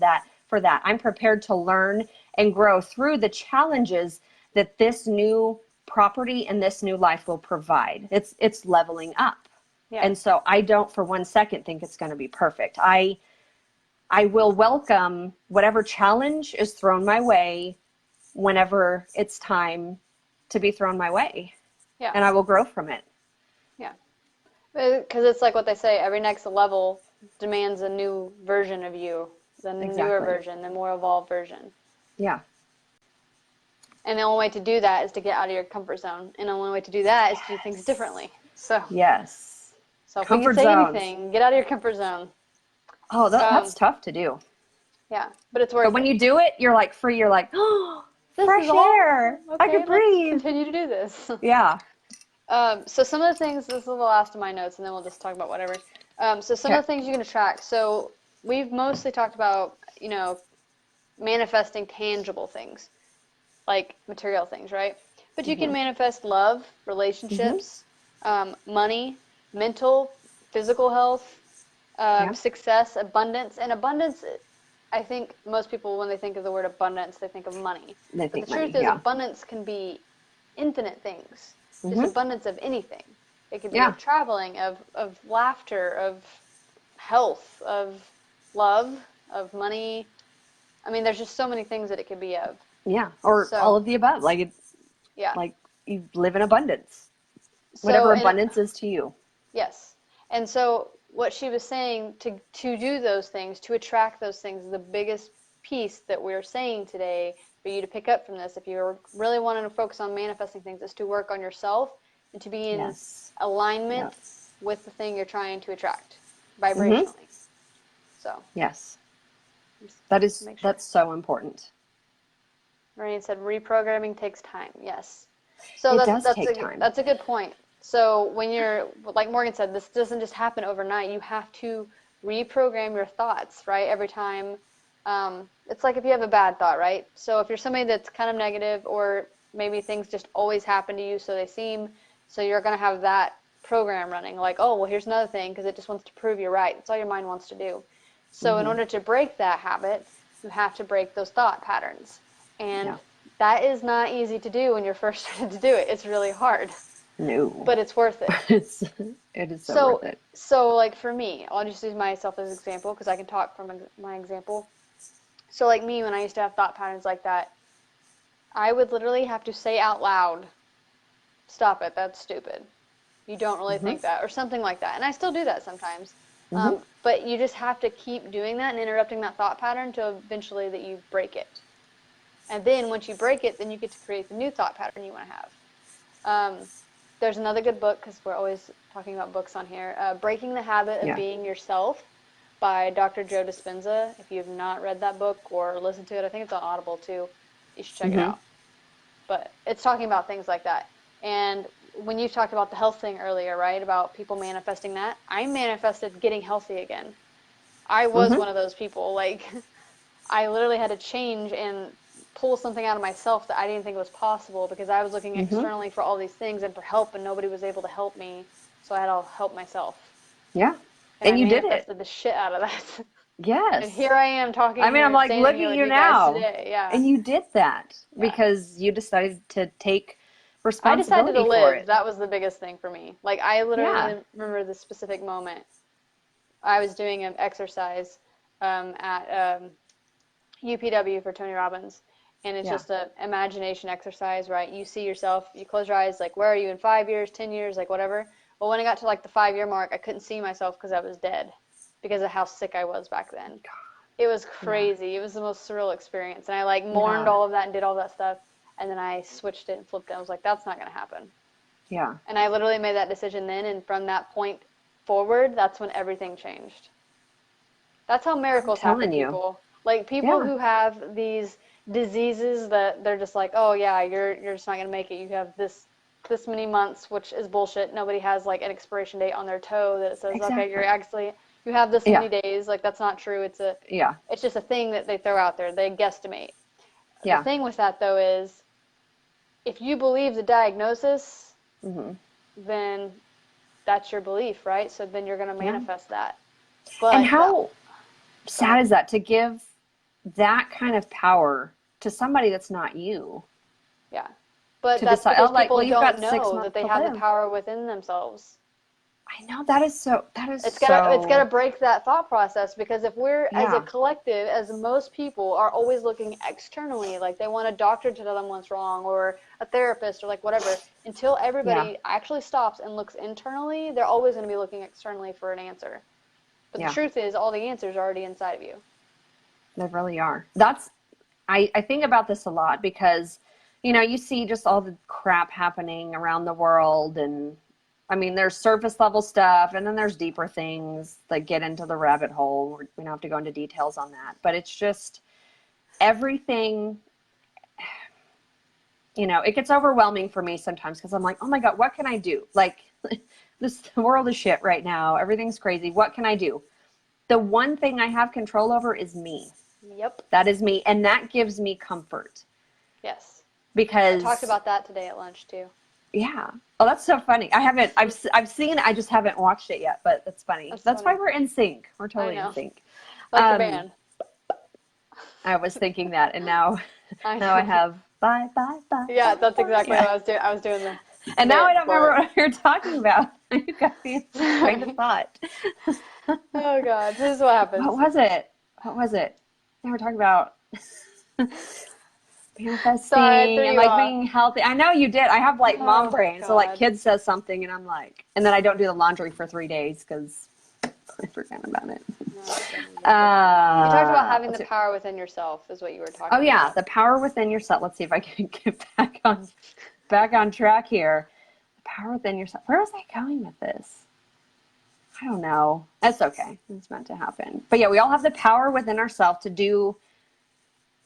for that. I'm prepared to learn and grow through the challenges that this new property and this new life will provide. It's leveling up. Yeah. And so I don't for one second think it's going to be perfect. I will welcome whatever challenge is thrown my way whenever it's time to be thrown my way. Yeah. And I will grow from it. Yeah. Because it's like what they say, every next level demands a new version of you, the newer version, the more evolved version. Yeah. And the only way to do that is to get out of your comfort zone. And the only way to do that is to do things differently. So So if we can say anything, get out of your comfort zone. Oh, that's tough to do. Yeah, but it's worth it. But when you do it, you're like free. You're like, oh, fresh air. Okay, I can breathe. Let's continue to do this. Yeah. So some of the things, this is the last of my notes, and then we'll just talk about whatever. So some of the things you can attract. So we've mostly talked about, manifesting tangible things, like material things, right? But you can manifest love, relationships, money, mental, physical health, success, abundance. And abundance, I think most people, when they think of the word abundance, they think of money. But the truth is, abundance can be infinite things. Just abundance of anything. It could be of traveling, of laughter, of health, of love, of money. I mean, there's just so many things that it could be of. Yeah, or all of the above. Like, like you live in abundance. Whatever abundance is to you. Yes. And so what she was saying, to do those things, to attract those things, the biggest piece that we're saying today for you to pick up from this, if you're really wanting to focus on manifesting things, is to work on yourself and to be in alignment with the thing you're trying to attract vibrationally. So yes, that's so important. Rain said reprogramming takes time. Yes, so it does take time. That's a good point. So when you're, like Morgan said, this doesn't just happen overnight. You have to reprogram your thoughts, right? Every time. It's like if you have a bad thought, right? So if you're somebody that's kind of negative, or maybe things just always happen to you, so you're going to have that program running. Like, oh, well, here's another thing, because it just wants to prove you're right. That's all your mind wants to do. So in order to break that habit, you have to break those thought patterns. And that is not easy to do when you're first starting to do it. It's really hard. No. But it's worth it. It is so worth it. So, like, for me, I'll just use myself as an example, because I can talk from my example. So, like me, when I used to have thought patterns like that, I would literally have to say out loud, stop it, that's stupid. You don't really think that, or something like that. And I still do that sometimes. But you just have to keep doing that and interrupting that thought pattern to eventually that you break it. And then once you break it, then you get to create the new thought pattern you want to have. There's another good book, because we're always talking about books on here, Breaking the Habit of Being Yourself by Dr. Joe Dispenza. If you have not read that book or listened to it, I think it's on Audible too. You should check it out. But it's talking about things like that. And when you talked about the health thing earlier, right, about people manifesting that, I manifested getting healthy again. I was one of those people. Like, I literally had to change and pull something out of myself that I didn't think was possible, because I was looking externally for all these things and for help, and nobody was able to help me. So I had to help myself. Yeah. And you did it. I manifested the shit out of that. Yes. And here I am talking. I mean, I'm like, look at you now. Today. Yeah. And you did that because you decided to take responsibility I decided to live. for it. That was the biggest thing for me. Like, I literally remember the specific moment. I was doing an exercise at UPW for Tony Robbins. And it's just an imagination exercise, right? You see yourself, you close your eyes, like, where are you in 5 years, 10 years, like, whatever. But when I got to, like, the 5-year mark, I couldn't see myself because I was dead, because of how sick I was back then. It was crazy. Yeah. It was the most surreal experience. And I, like, mourned all of that and did all that stuff. And then I switched it and flipped it. I was like, that's not going to happen. Yeah. And I literally made that decision then. And from that point forward, that's when everything changed. That's how miracles happen, people. Like, people who have these diseases that they're just like, oh yeah, you're just not going to make it. You have this many months, which is bullshit. Nobody has, like, an expiration date on their toe that says, okay, you have this many days. Like, that's not true. It's just a thing that they throw out there. They guesstimate. The thing with that, though, is if you believe the diagnosis, then that's your belief, right? So then you're going to manifest that. But and how sad is that, to give that kind of power to somebody that's not you? Yeah. But that's decide, because like, people well, don't know that they have the power within themselves. I know, it's gotta break that thought process, because if we're, as a collective, as most people are always looking externally, like they want a doctor to tell them what's wrong, or a therapist, or like whatever, until everybody actually stops and looks internally, they're always going to be looking externally for an answer. But the truth is, all the answers are already inside of you. They really are. I think about this a lot, because you know, you see just all the crap happening around the world. And I mean, there's surface level stuff, and then there's deeper things that get into the rabbit hole. We don't have to go into details on that, but it's just everything, you know, it gets overwhelming for me sometimes because I'm like, oh my God, what can I do? Like, this world is shit right now. Everything's crazy. What can I do? The one thing I have control over is me. Yep. That is me. And that gives me comfort. Yes. Because I talked about that today at lunch too. Yeah. Oh, that's so funny. I've seen it. I just haven't watched it yet, but that's funny. That's why we're in sync. We're totally in sync. Like the band. I was thinking that, and now I have bye, bye, bye. Yeah, that's exactly what I was doing. I was doing the. And now I don't remember what you're talking about. You got me in train of thought. Oh God, this is what happens. What was it? They were talking about manifesting and like being healthy. I know you did. I have like mom brain. God. So like kid says something and I'm like, and then I don't do the laundry for 3 days because I forget about it. No, you talked about having the power within yourself is what you were talking about. Oh yeah, the power within yourself. Let's see if I can get back on track here. The power within yourself. Where was I going with this? I don't know. That's okay. It's meant to happen. But yeah, we all have the power within ourselves to do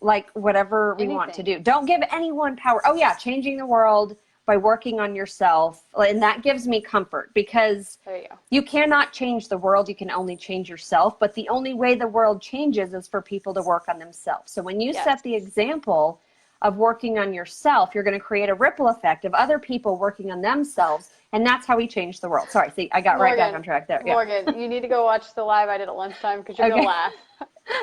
like whatever we want to do. Don't give anyone power. Oh yeah, changing the world by working on yourself. And that gives me comfort because you cannot change the world. You can only change yourself. But the only way the world changes is for people to work on themselves. So when you set the example of working on yourself, you're going to create a ripple effect of other people working on themselves. And that's how we change the world. Sorry, see, I got right back on track there. Yeah. Morgan, you need to go watch the live I did at lunchtime because you're going to laugh.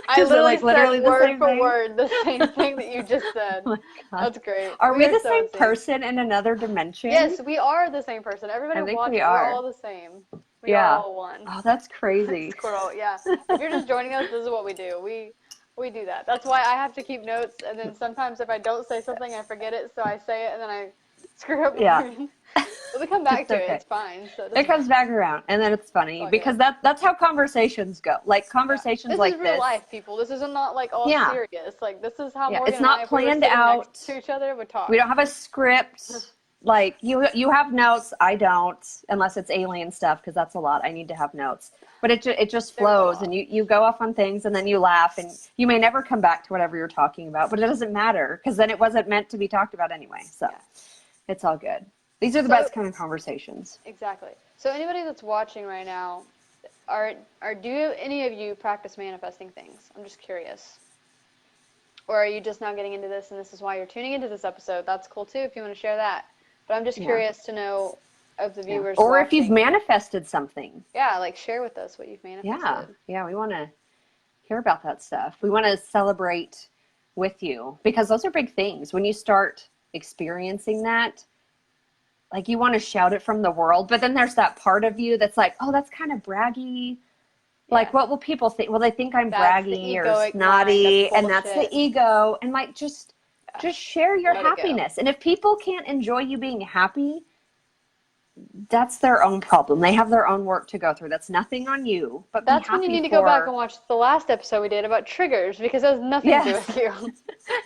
I literally said word for word the same thing that you just said. Oh that's great. Are we the same person in another dimension? Yes, we are the same person. Everybody watching, we're all the same. We are all one. Oh, that's crazy. Squirrel, yeah. If you're just joining us, this is what we do. We do that. That's why I have to keep notes, and then sometimes if I don't say something, I forget it, so I say it, and then I screw up. Yeah. But we come back to it. It's fine. So it comes back around, and then it's funny because that's how conversations go. Like conversations like this. This is real life, people. This is not like all serious. Like this is how Morgan it's not and I, planned out next to each other would talk. We don't have a script. Like you have notes. I don't, unless it's alien stuff because that's a lot. I need to have notes. But it just flows, and you go off on things, and then you laugh, and you may never come back to whatever you're talking about, but it doesn't matter because then it wasn't meant to be talked about anyway. So it's all good. These are the best kind of conversations. Exactly. So anybody that's watching right now, do any of you practice manifesting things? I'm just curious. Or are you just now getting into this and this is why you're tuning into this episode? That's cool too if you want to share that. But I'm just curious to know of the viewers or watching. If you've manifested something. Yeah, like share with us what you've manifested. Yeah, we want to hear about that stuff. We want to celebrate with you because those are big things. When you start experiencing that, like you want to shout it from the world, but then there's that part of you that's like, oh, that's kind of braggy. Like, what will people think? Well, they think I'm braggy or snotty, and that's the ego. And like, just share your happiness. And if people can't enjoy you being happy, that's their own problem. They have their own work to go through. That's nothing on you. But that's when you need to go back and watch the last episode we did about triggers because it has nothing to do with you.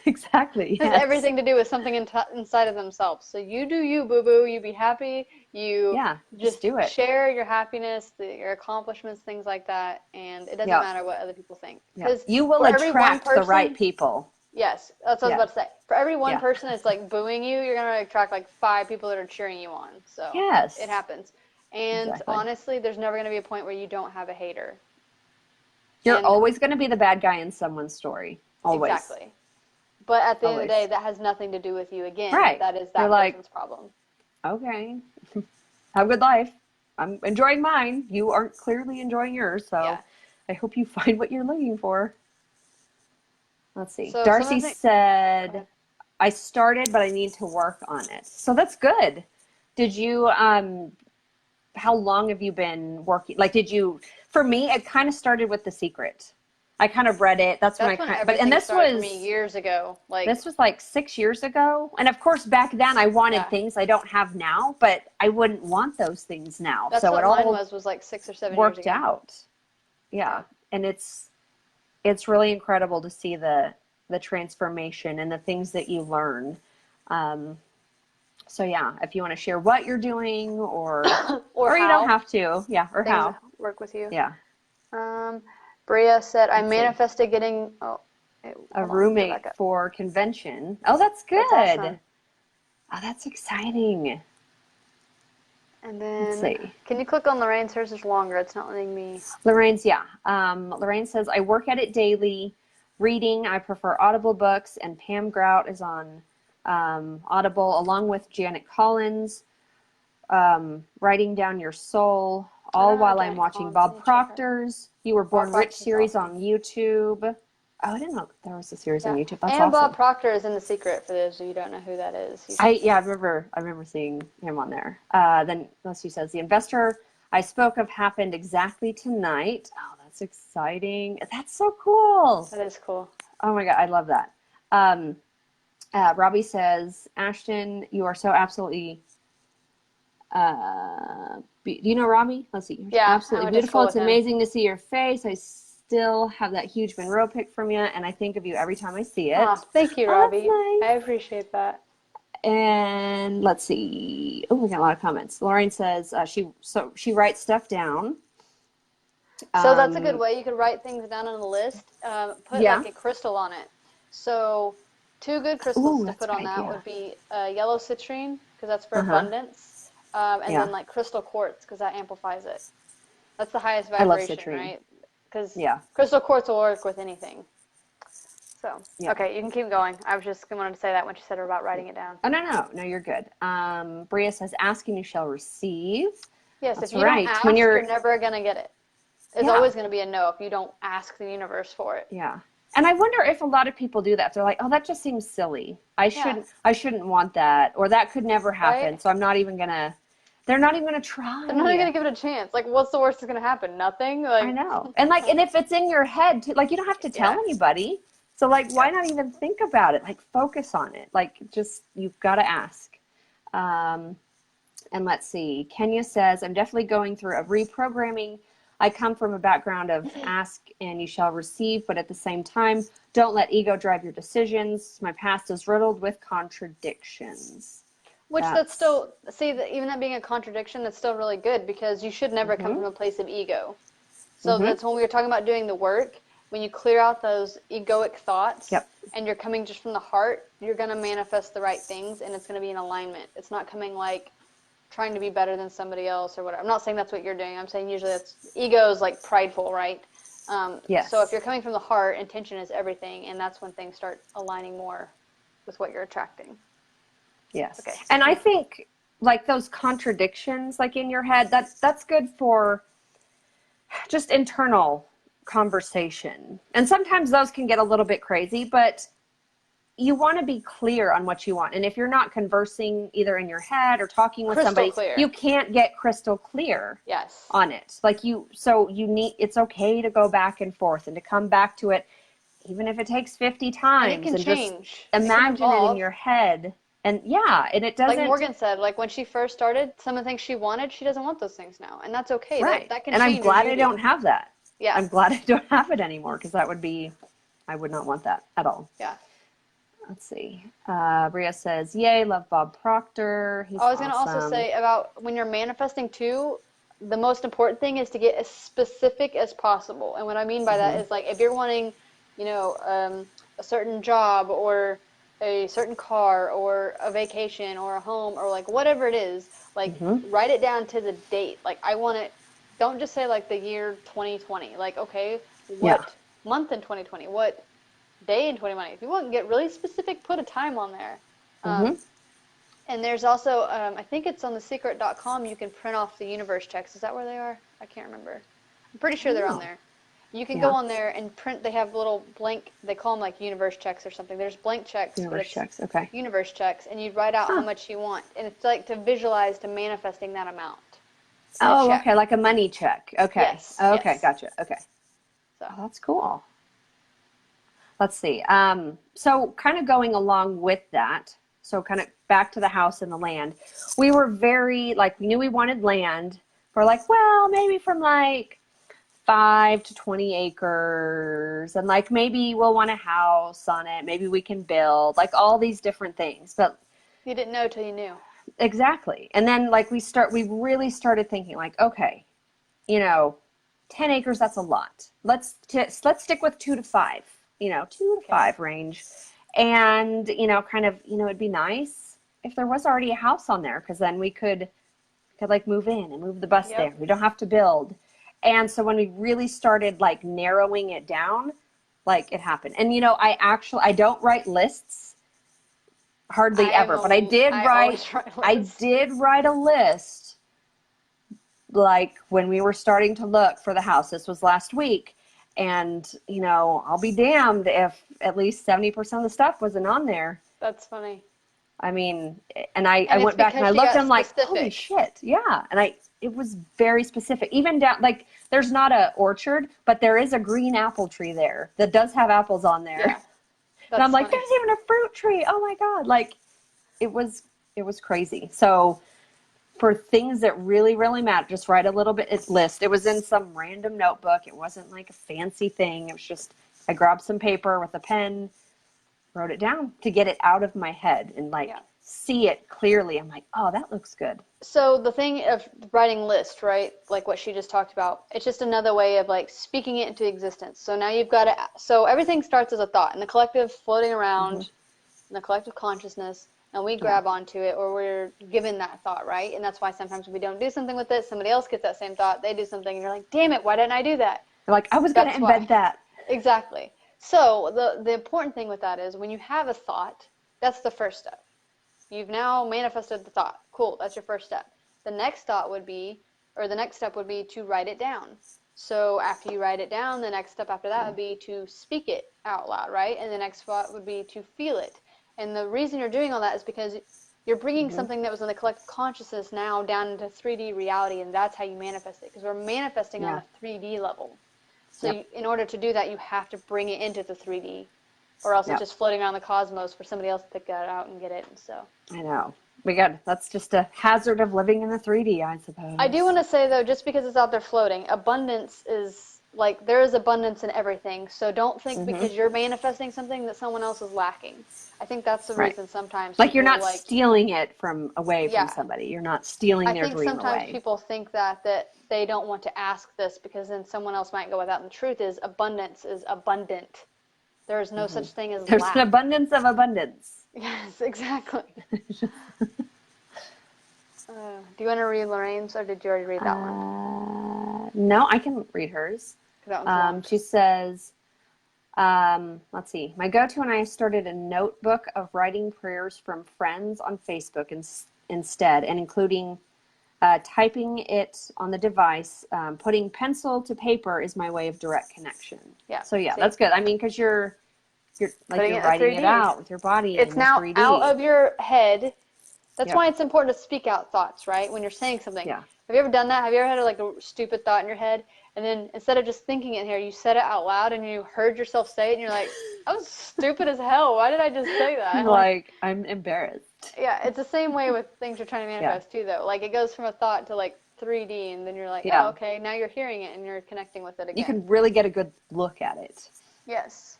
Exactly. It has everything to do with something inside of themselves. So you do you, boo-boo. You be happy. You just do it. Share your happiness, your accomplishments, things like that. And it doesn't matter what other people think. Because you will attract the right people. Yes, that's what I was about to say. For every one person that's like booing you, you're going to attract like 5 people that are cheering you on. So it happens. And honestly, there's never going to be a point where you don't have a hater. You're always going to be the bad guy in someone's story. Always. Exactly. But at the end of the day, that has nothing to do with you again. Right. That is that person's problem. Okay. Have a good life. I'm enjoying mine. You aren't clearly enjoying yours. So I hope you find what you're looking for. Let's see. So Darcy said, I started, but I need to work on it. So that's good. Did you, how long have you been working? Like, for me, it kind of started with The Secret. I kind of read it. That's when and this was for me years ago. Like this was like 6 years ago. And of course, back then I wanted things I don't have now, but I wouldn't want those things now. That's so what it all was like 6 or 7 worked years ago. out. Yeah. And it's really incredible to see the transformation and the things that you learn. So yeah, if you want to share what you're doing or or you don't have to. Yeah. Or things how. work with you. Yeah. Bria said, I Let's see. manifested getting A roommate for convention. Oh, that's good. That's awesome. Oh, that's exciting. And then, let's see. Can you click on Lorraine's? Hers is longer. It's not letting me. Lorraine's, yeah. Lorraine says, I work at it daily. Reading, I prefer Audible books, and Pam Grout is on Audible, along with Janet Collins. Writing Down Your Soul, all while I'm watching Bob Proctor's You Were Born Rich series on YouTube. Oh, I didn't know there was a series on YouTube. That's awesome. Bob Proctor is in The Secret, for those of you who don't know who that is. I remember seeing him on there. Then she says, the investor I spoke of happened exactly tonight. Oh, that's exciting. That's so cool. That is cool. Oh my God, I love that. Robbie says, Ashton, you are so absolutely do you know Robbie? Let's see. You're absolutely beautiful. It's amazing to see your face. I still have that huge Monroe pic from you, and I think of you every time I see it. Oh, thank you, Robbie. Nice. I appreciate that. And let's see. Oh, we got a lot of comments. Lauren says she writes stuff down. So that's a good way. You could write things down on a list. Put like a crystal on it. So 2 good crystals to put on that would be yellow citrine, because that's for abundance, and then like crystal quartz, because that amplifies it. That's the highest vibration, right? Because crystal quartz will work with anything. So, okay, you can keep going. I was just wanted to say that when she said about writing it down. Oh, no, you're good. Bria says, asking you shall receive. Yes, if you don't ask, you're never going to get it. It's always going to be a no if you don't ask the universe for it. Yeah. And I wonder if a lot of people do that. They're like, oh, that just seems silly. I shouldn't want that. Or that could never happen. Right? So I'm not even going to. They're not even going to try. They're not even going to give it a chance. Like, what's the worst that's going to happen? Nothing? Like, I know. And if it's in your head, too, like, you don't have to tell anybody. So, like, why not even think about it? Like, focus on it. Like, just, you've got to ask. And let's see. Kenya says, I'm definitely going through a reprogramming. I come from a background of ask and you shall receive, but at the same time, don't let ego drive your decisions. My past is riddled with contradictions. Which that's still, even that being a contradiction, that's still really good, because you should never come from a place of ego. So that's when we were talking about doing the work. When you clear out those egoic thoughts and you're coming just from the heart, you're going to manifest the right things, and it's going to be in alignment. It's not coming like trying to be better than somebody else or whatever. I'm not saying that's what you're doing. I'm saying usually ego is like prideful, right? So if you're coming from the heart, intention is everything, and that's when things start aligning more with what you're attracting. Yes. Okay. And I think like those contradictions like in your head, that's good for just internal conversation. And sometimes those can get a little bit crazy, but you want to be clear on what you want. And if you're not conversing either in your head or talking with somebody, you can't get crystal clear on it. Like it's okay to go back and forth and to come back to it, even if it takes 50 times. And it can change. Just imagine it in your head. And and it doesn't. Like Morgan said, like when she first started, some of the things she wanted, she doesn't want those things now. And that's okay. Right. That can change. And I'm glad I don't have that. Yeah. I'm glad I don't have it anymore, because I would not want that at all. Yeah. Let's see. Bria says, yay, love Bob Proctor. He's I was going to also say about when you're manifesting too, the most important thing is to get as specific as possible. And what I mean by that is, like, if you're wanting, a certain job or a certain car or a vacation or a home or like whatever it is, like write it down to the date. Like, I want it. Don't just say like the year 2020. Like, okay, what month in 2020? What day in 2020? If you want to get really specific, put a time on there. And there's also, I think it's on thesecret.com, you can print off the universe checks. Is that where they are? I can't remember. I'm pretty sure they're on there. You can go on there and print. They have little blank, they call them like universe checks or something. There's blank checks. Universe checks, okay. Universe checks, and you write out how much you want. And it's like to visualize to manifesting that amount. Oh, okay, like a money check. Okay. Yes. Okay, gotcha. Okay. So that's cool. Let's see. So kind of going along with that, so kind of back to the house and the land, we were very, like, we knew we wanted land. We're like, well, maybe from like 5 to 20 acres, and like maybe we'll want a house on it. Maybe we can build, like, all these different things. But You didn't know till you knew. Exactly. And then like we really started thinking like, okay, 10 acres, that's a lot. Let's stick with 2 to 5, 2 to 5 range. And, kind of, it'd be nice if there was already a house on there, because then we could like move in and move the bus there. We don't have to build. And so when we really started like narrowing it down, like it happened. And, I don't write lists hardly ever, but I did write a list like when we were starting to look for the house. This was last week. And, I'll be damned if at least 70% of the stuff wasn't on there. That's funny. I mean, and I went back and I looked and I'm like, holy shit. Yeah. And it was very specific. Even down, like, there's not an orchard, but there is a green apple tree there that does have apples on there. Yeah. And I'm like, there's even a fruit tree. Oh my God. Like, it was crazy. So for things that really, really matter, just write a little bit list. It was in some random notebook. It wasn't like a fancy thing. It was just, I grabbed some paper with a pen, wrote it down to get it out of my head and see it clearly. I'm like, oh, that looks good. So the thing of writing lists, right? Like what she just talked about, it's just another way of like speaking it into existence. So now you've got to, so everything starts as a thought in the collective floating around in the collective consciousness, and we grab onto it, or we're given that thought, right? And that's why sometimes we don't do something with it. Somebody else gets that same thought. They do something and you're like, damn it, why didn't I do that? You're like, I was going to embed that. Exactly. So the important thing with that is when you have a thought, that's the first step. You've now manifested the thought. Cool, that's your first step. The next step would be to write it down. So after you write it down, the next step after that would be to speak it out loud, right? And the next step would be to feel it. And the reason you're doing all that is because you're bringing something that was in the collective consciousness now down into 3D reality, and that's how you manifest it, because we're manifesting on a 3D level. So in order to do that, you have to bring it into the 3D, or else it's just floating around the cosmos for somebody else to pick that out and get it. And so I know. That's just a hazard of living in the 3D, I suppose. I do want to say, though, just because it's out there floating, abundance is, like, there is abundance in everything. So don't think because you're manifesting something that someone else is lacking. I think that's the reason sometimes. Like, you're not stealing it from somebody. You're not stealing their dream away. I think sometimes people think that they don't want to ask this because then someone else might go without. And the truth is, abundance is abundant. There is no such thing as There's lack. an abundance of abundance. Yes, exactly. Do you want to read Lorraine's, or did you already read that one? No, I can read hers. She says, let's see. My go-to, and I started a notebook of writing prayers from friends on Facebook instead, and including typing it on the device. Putting pencil to paper is my way of direct connection. Yeah. So yeah, that's good. I mean, because you're writing it out with your body. It's now 3D. Out of your head. That's why it's important to speak out thoughts, right? When you're saying something. Yeah. Have you ever done that? Have you ever had a stupid thought in your head, and then instead of just thinking it here, you said it out loud, and you heard yourself say it, and you're like, I was stupid as hell. Why did I just say that? Like, I'm embarrassed. Yeah, it's the same way with things you're trying to manifest too, though. Like, it goes from a thought to 3D, and then you're like, oh, okay, now you're hearing it, and you're connecting with it again. You can really get a good look at it. Yes.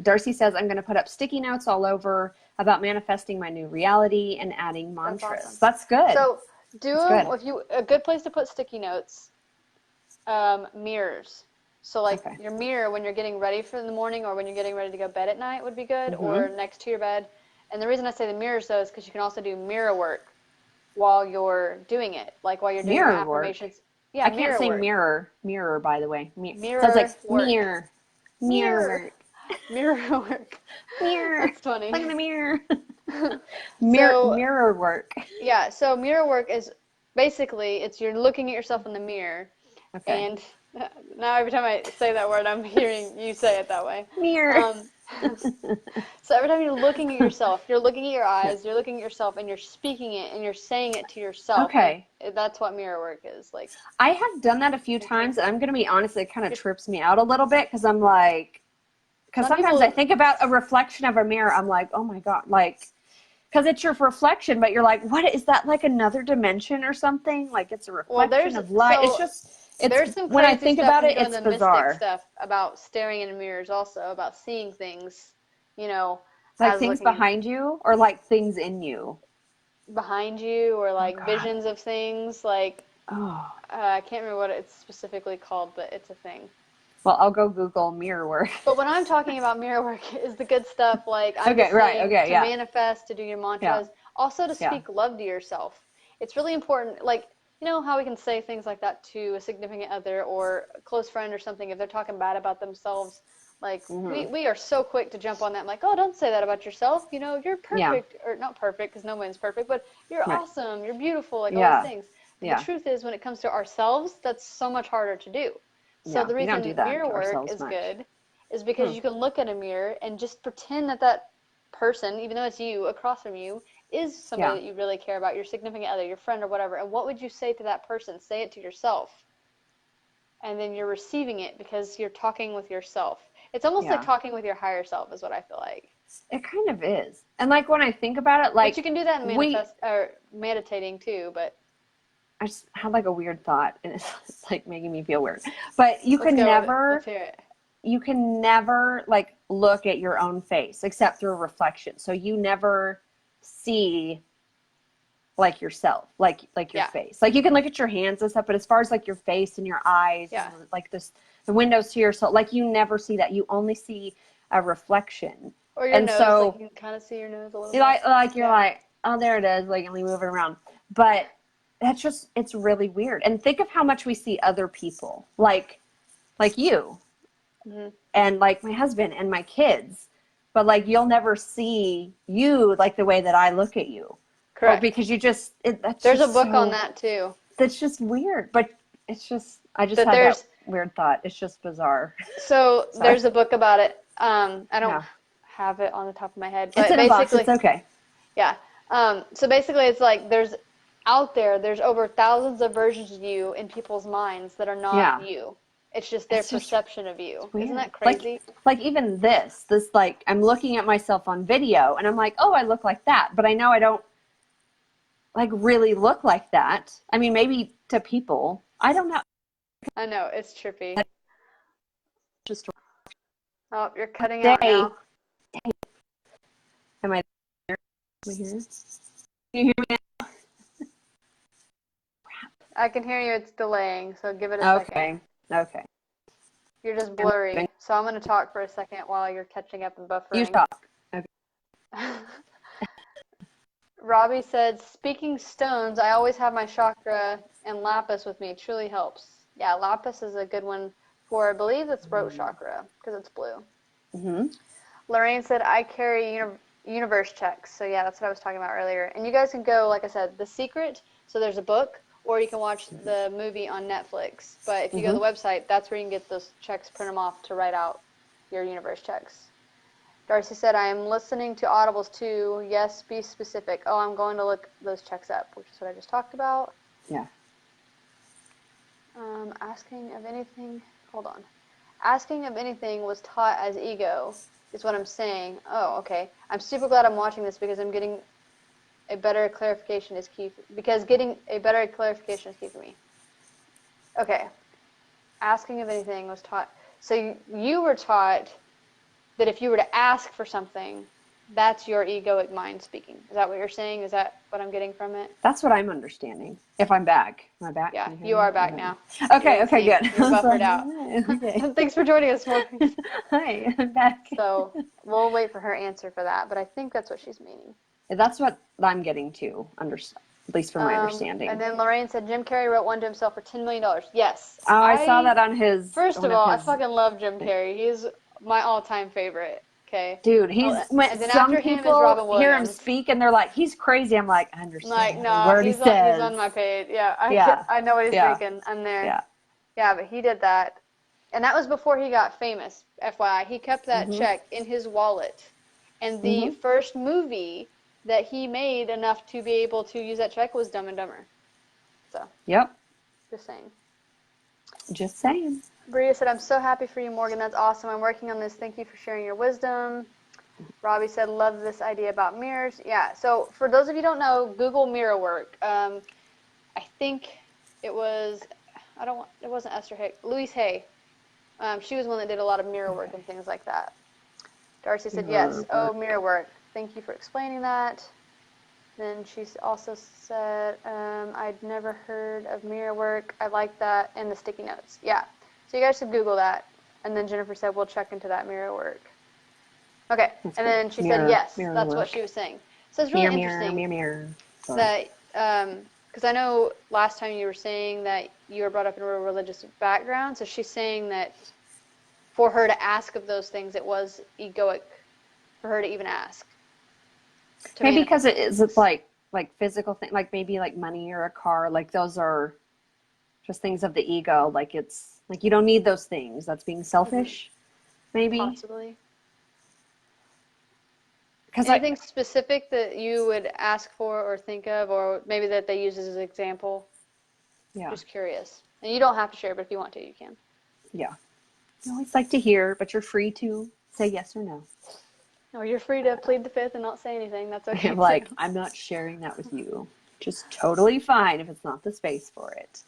Darcy says, I'm going to put up sticky notes all over about manifesting my new reality and adding mantras. That's good. So a good place to put sticky notes, mirrors. So your mirror when you're getting ready for the morning, or when you're getting ready to go to bed at night would be good, or next to your bed. And the reason I say the mirrors, though, is because you can also do mirror work while you're doing it, like while you're doing your affirmations. Work. Yeah, I can't say mirror, by the way. Mirror sounds like work. Mirror work. Mirror work. Mirror. That's funny. Look in the mirror. Mirror work. Yeah, so mirror work is basically, you're looking at yourself in the mirror. Okay. And now every time I say that word, I'm hearing you say it that way. Mirror. So every time you're looking at yourself, you're looking at your eyes, you're looking at yourself, and you're speaking it, and you're saying it to yourself. Okay. That's what mirror work is. I have done that a few times, and I'm going to be honest, it kind of trips me out a little bit, because I'm like, because sometimes I think about a reflection of a mirror, I'm like, oh my God, because it's your reflection, but you're like, what, is that another dimension or something? It's a reflection of light. There's some when I think about it, it's bizarre. Mystic stuff about staring in mirrors, also about seeing things, things behind you, or things in you. behind you or like visions of things. Like, oh, I can't remember what it's specifically called, but it's a thing. well, I'll go Google mirror work. But when I'm talking about mirror work is the good stuff. Like, I'm Okay, just right, saying okay, to yeah. manifest, to do your mantras, also to Yeah. speak love to yourself. It's really important. Like, you know how we can say things like that to a significant other or a close friend or something if they're talking bad about themselves. Like, we are so quick to jump on that. Like, oh, don't say that about yourself. You know, you're perfect. Or not perfect, because no one's perfect, but you're awesome. You're beautiful. Like, all these things. But the truth is, when it comes to ourselves, that's so much harder to do. So the we don't do reason that mirror to work ourselves is much. good is because you can look at a mirror and just pretend that that person, even though it's you, across from you, is somebody that you really care about, your significant other, your friend, or whatever. And what would you say to that person? Say it to yourself. And then you're receiving it because you're talking with yourself. It's almost like talking with your higher self is what I feel like. It kind of is. And like when I think about it, like, but you can do that in meditating too, but I just had like a weird thought and it's like making me feel weird. But you let's can go never, let's hear it. You can never like look at your own face except through a reflection. So you never see like yourself, like your face. Like you can look at your hands and stuff, but as far as like your face and your eyes, and like the windows to your soul, like you never see that. You only see a reflection. Or your nose, so, like you can kind of see your nose a little bit. Like you're like, oh, there it is, like, and we move it around. But that's just, it's really weird. And think of how much we see other people, like you, and like my husband and my kids, but like you'll never see you like the way that I look at you. Correct. Well, because you just, there's a book on that too. That's just weird, but it's just, I just had that weird thought. It's just bizarre. So there's a book about it. I don't have it on the top of my head, but it's in a box. It's okay. Yeah. So basically, it's like there's over thousands of versions of you in people's minds that are not you. It's just their perception of you. Isn't that crazy? Like even this, like I'm looking at myself on video and I'm like, oh, I look like that, but I know I don't like really look like that. I mean, maybe to people, I don't know. I know, it's trippy. Just oh, you're cutting out now. Am I there? Am I here? Can you hear me now? I can hear you. It's delaying, so give it a second. Okay. You're just blurry, so I'm going to talk for a second while you're catching up and buffering. You talk. Okay. Robbie said, speaking stones, I always have my chakra and lapis with me. It truly helps. Yeah, lapis is a good one for, I believe it's throat chakra, because it's blue. Lorraine said, I carry universe checks. So yeah, that's what I was talking about earlier. And you guys can go, like I said, The Secret. So there's a book, or you can watch the movie on Netflix. But if you go to the website, that's where you can get those checks, print them off to write out your universe checks. Darcy said, I am listening to audibles too. Yes, be specific. Oh, I'm going to look those checks up, which is what I just talked about. Yeah. Asking of anything, hold on. Asking of anything was taught as ego, is what I'm saying. Oh, okay. I'm super glad I'm watching this because I'm getting a better clarification is key. Getting a better clarification is key for me. Okay. Asking of anything was taught. So you were taught that if you were to ask for something, that's your egoic mind speaking. Is that what you're saying? Is that what I'm getting from it? That's what I'm understanding. If I'm back. Am I back? Yeah, you are back now. Okay, good. You're buffered out. Okay. Thanks for joining us, Morgan. Hi, I'm back. So we'll wait for her answer for that, but I think that's what she's meaning. That's what I'm getting to, at least from my understanding. And then Lorraine said Jim Carrey wrote one to himself for $10 million. Yes. Oh, I saw that on his... First of all, I fucking love Jim Carrey. He's my all-time favorite. Okay. Dude, some people hear him speak and they're like, he's crazy. I'm like, I understand. Like, no, he's on my page. Yeah, I know what he's thinking. I'm there. Yeah, but he did that. And that was before he got famous, FYI. He kept that check in his wallet. And the first movie that he made enough to be able to use that check was Dumb and Dumber. So. Yep. Just saying. Just saying. Bria said, I'm so happy for you, Morgan. That's awesome. I'm working on this. Thank you for sharing your wisdom. Robbie said, love this idea about mirrors. Yeah, so for those of you who don't know, Google mirror work. I think it was, it wasn't Esther Hay, Louise Hay. She was one that did a lot of mirror work and things like that. Darcy said, yes. Oh, mirror work. Thank you for explaining that. Then she also said, I'd never heard of mirror work. I like that. And the sticky notes. Yeah. So you guys should Google that. And then Jennifer said, we'll check into that mirror work. Okay. That's and good. then she said, yes, that's work. what she was saying. So it's really interesting Mirror. that, because I know last time you were saying that you were brought up in a religious background. So she's saying that for her to ask of those things, it was egoic for her to even ask. Maybe because it's like physical thing, like maybe like money or a car, like those are just things of the ego. Like it's like you don't need those things. That's being selfish, maybe. Possibly. Because anything specific that you would ask for or think of, or maybe that they use as an example? Yeah. Just curious. And you don't have to share, but if you want to, you can. Yeah. I always like to hear, but you're free to say yes or no. Or you're free to plead the fifth and not say anything. That's okay. I'm like, I'm not sharing that with you. Just totally fine if it's not the space for it.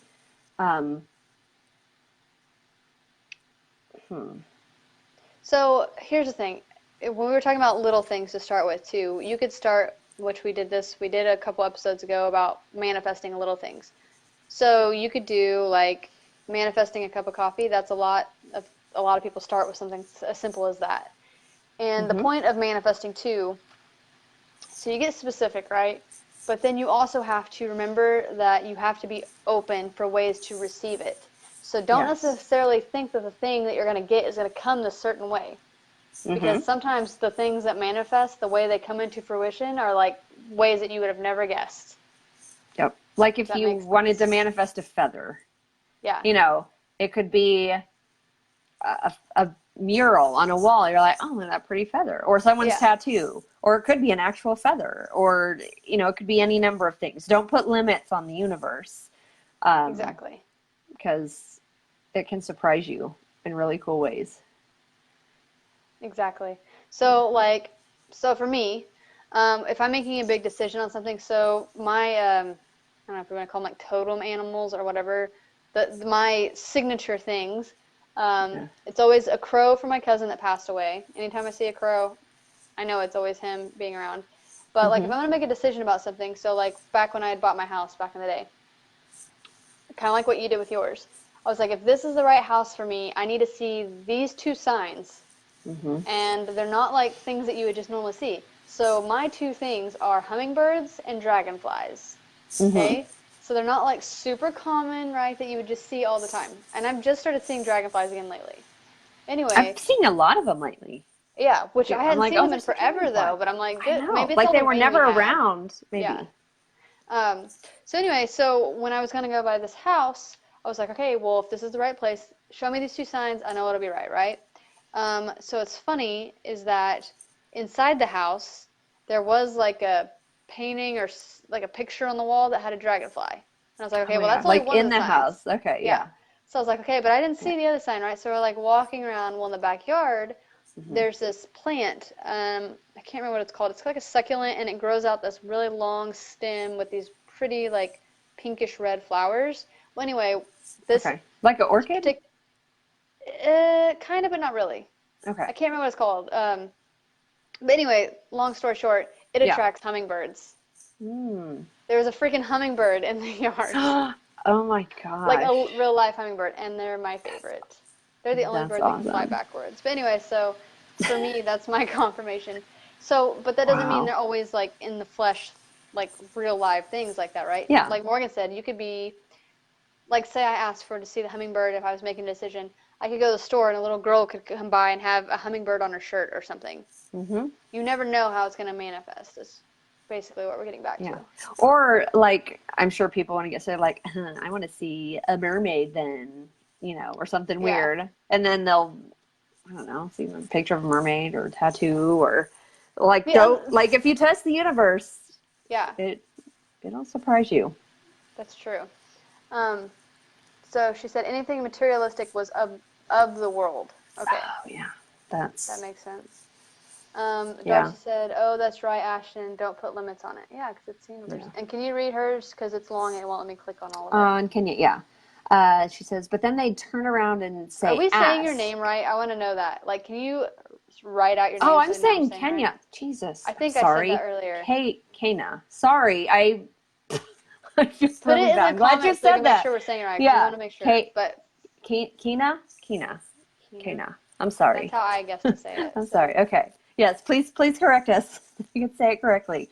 So here's the thing. When we were talking about little things to start with too, you could start, which we did a couple episodes ago about manifesting little things. So you could do like manifesting a cup of coffee. That's a lot of people start with something as simple as that. And the point of manifesting too, so you get specific, right? But then you also have to remember that you have to be open for ways to receive it. So don't necessarily think that the thing that you're going to get is going to come this certain way. Because sometimes the things that manifest, the way they come into fruition, are like ways that you would have never guessed. Yep. Like if you wanted to manifest a feather. Yeah. You know, it could be a mural on a wall. You're like, oh, that pretty feather. Or someone's tattoo. Or it could be an actual feather. Or, you know, it could be any number of things. Don't put limits on the universe. Exactly. Because it can surprise you in really cool ways. Exactly. So for me, if I'm making a big decision on something, so my, I don't know if we want to call them like totem animals or whatever, my signature things, it's always a crow for my cousin that passed away. Anytime I see a crow, I know it's always him being around. But like if I'm going to make a decision about something, so like back when I had bought my house back in the day, kind of like what you did with yours, I was like, if this is the right house for me, I need to see these two signs. And they're not like things that you would just normally see. So my two things are hummingbirds and dragonflies. Okay? So they're not like super common, right, that you would just see all the time. And I've just started seeing dragonflies again lately. Anyway. I've seen a lot of them lately. Yeah, which I hadn't seen them in forever though, but I'm like, maybe it's like all they the were rain never we had. around, maybe. Yeah. So anyway, so when I was going to go buy this house, I was like, okay, well, if this is the right place, show me these two signs, I know it'll be right? So it's funny is that inside the house, there was like a painting or like a picture on the wall that had a dragonfly. And I was like, okay, well, that's only one of the signs. House. Okay, yeah. So I was like, okay, but I didn't see the other sign, right? So we're like walking around, well, in the backyard, there's this plant. I can't remember what it's called. It's like a succulent, and it grows out this really long stem with these pretty like pinkish red flowers. Well, anyway, this like an orchid. Kind of, but not really. Okay. I can't remember what it's called. But anyway, long story short, it attracts hummingbirds. There was a freaking hummingbird in the yard. Oh my gosh. Like a real life hummingbird, and they're my favorite. They're the only bird that can fly backwards. But anyway, so for me, that's my confirmation. So, but that doesn't mean they're always like in the flesh, like real live things like that, right? Yeah. Like Morgan said, you could be, like say I asked to see the hummingbird if I was making a decision. I could go to the store and a little girl could come by and have a hummingbird on her shirt or something. You never know how it's going to manifest. Is basically what we're getting back to. Or like, I'm sure people want to get started like, I want to see a mermaid then, you know, or something weird. And then they'll, I don't know, see a picture of a mermaid or a tattoo or like, like if you test the universe, it'll surprise you. That's true. So she said anything materialistic was of the world. Okay. Oh, yeah. That makes sense. Darcy said, oh, that's right, Ashton. Don't put limits on it. Yeah, because it's the universe. And can you read hers? Because it's long and it won't let me click on all of it. And can you? She says, but then they turn around and say, are we saying your name right? I want to know that. Like, can you write out your name. Oh, so I'm you know saying right. Kenya. Jesus. I think sorry. I said that earlier. Kana. Sorry. I feel Put really it in bad. the I'm glad you comments so we said can make that. sure we're saying it right. Yeah. We want to make sure. But Kina. Kina. I'm sorry. That's how I guess to say it. I'm sorry. Okay. Yes, please correct us. You can say it correctly.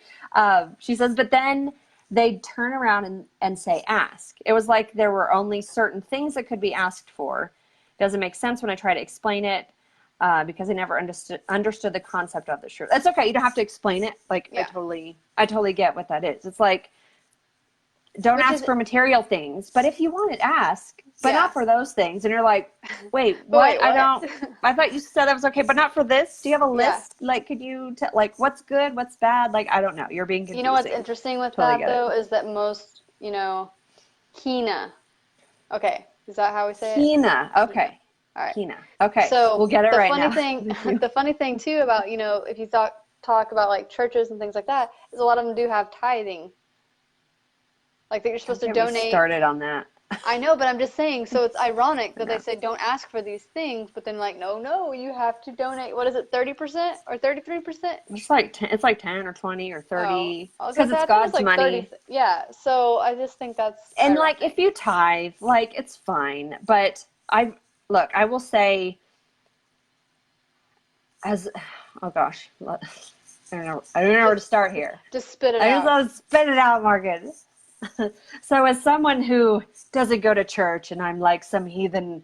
She says, but then they'd turn around and say, ask. It was like there were only certain things that could be asked for. Doesn't make sense when I try to explain it because I never understood the concept of the shirt. That's okay. You don't have to explain it. Like, yeah. I totally get what that is. It's like, don't ask for material things, but if you want it, ask, but not for those things. And you're like, wait, what? I thought you said that was okay, but not for this. Do you have a list? Yeah. Like, could you like what's good, what's bad? Like, I don't know. You're being confusing. You know what's interesting with that though is that most, Kina. Okay, is that how we say it? Kina. Okay. All right. Kina. Okay. So we'll get it right now. The funny thing too about if you talk about like churches and things like that is a lot of them do have tithing. Like that you're supposed to donate. Started on that. I know, but I'm just saying. So it's ironic that they say don't ask for these things, but then like no, you have to donate. What is it, 30% or 33%? It's like 10 or 20 or 30 because it's God's like money. 30, yeah. So I just think that's and ironic. Like if you tithe, like it's fine. But I will say, oh gosh, I don't know where to start here. Just spit it out. I just want to spit it out, Margaret. So as someone who doesn't go to church and I'm like some heathen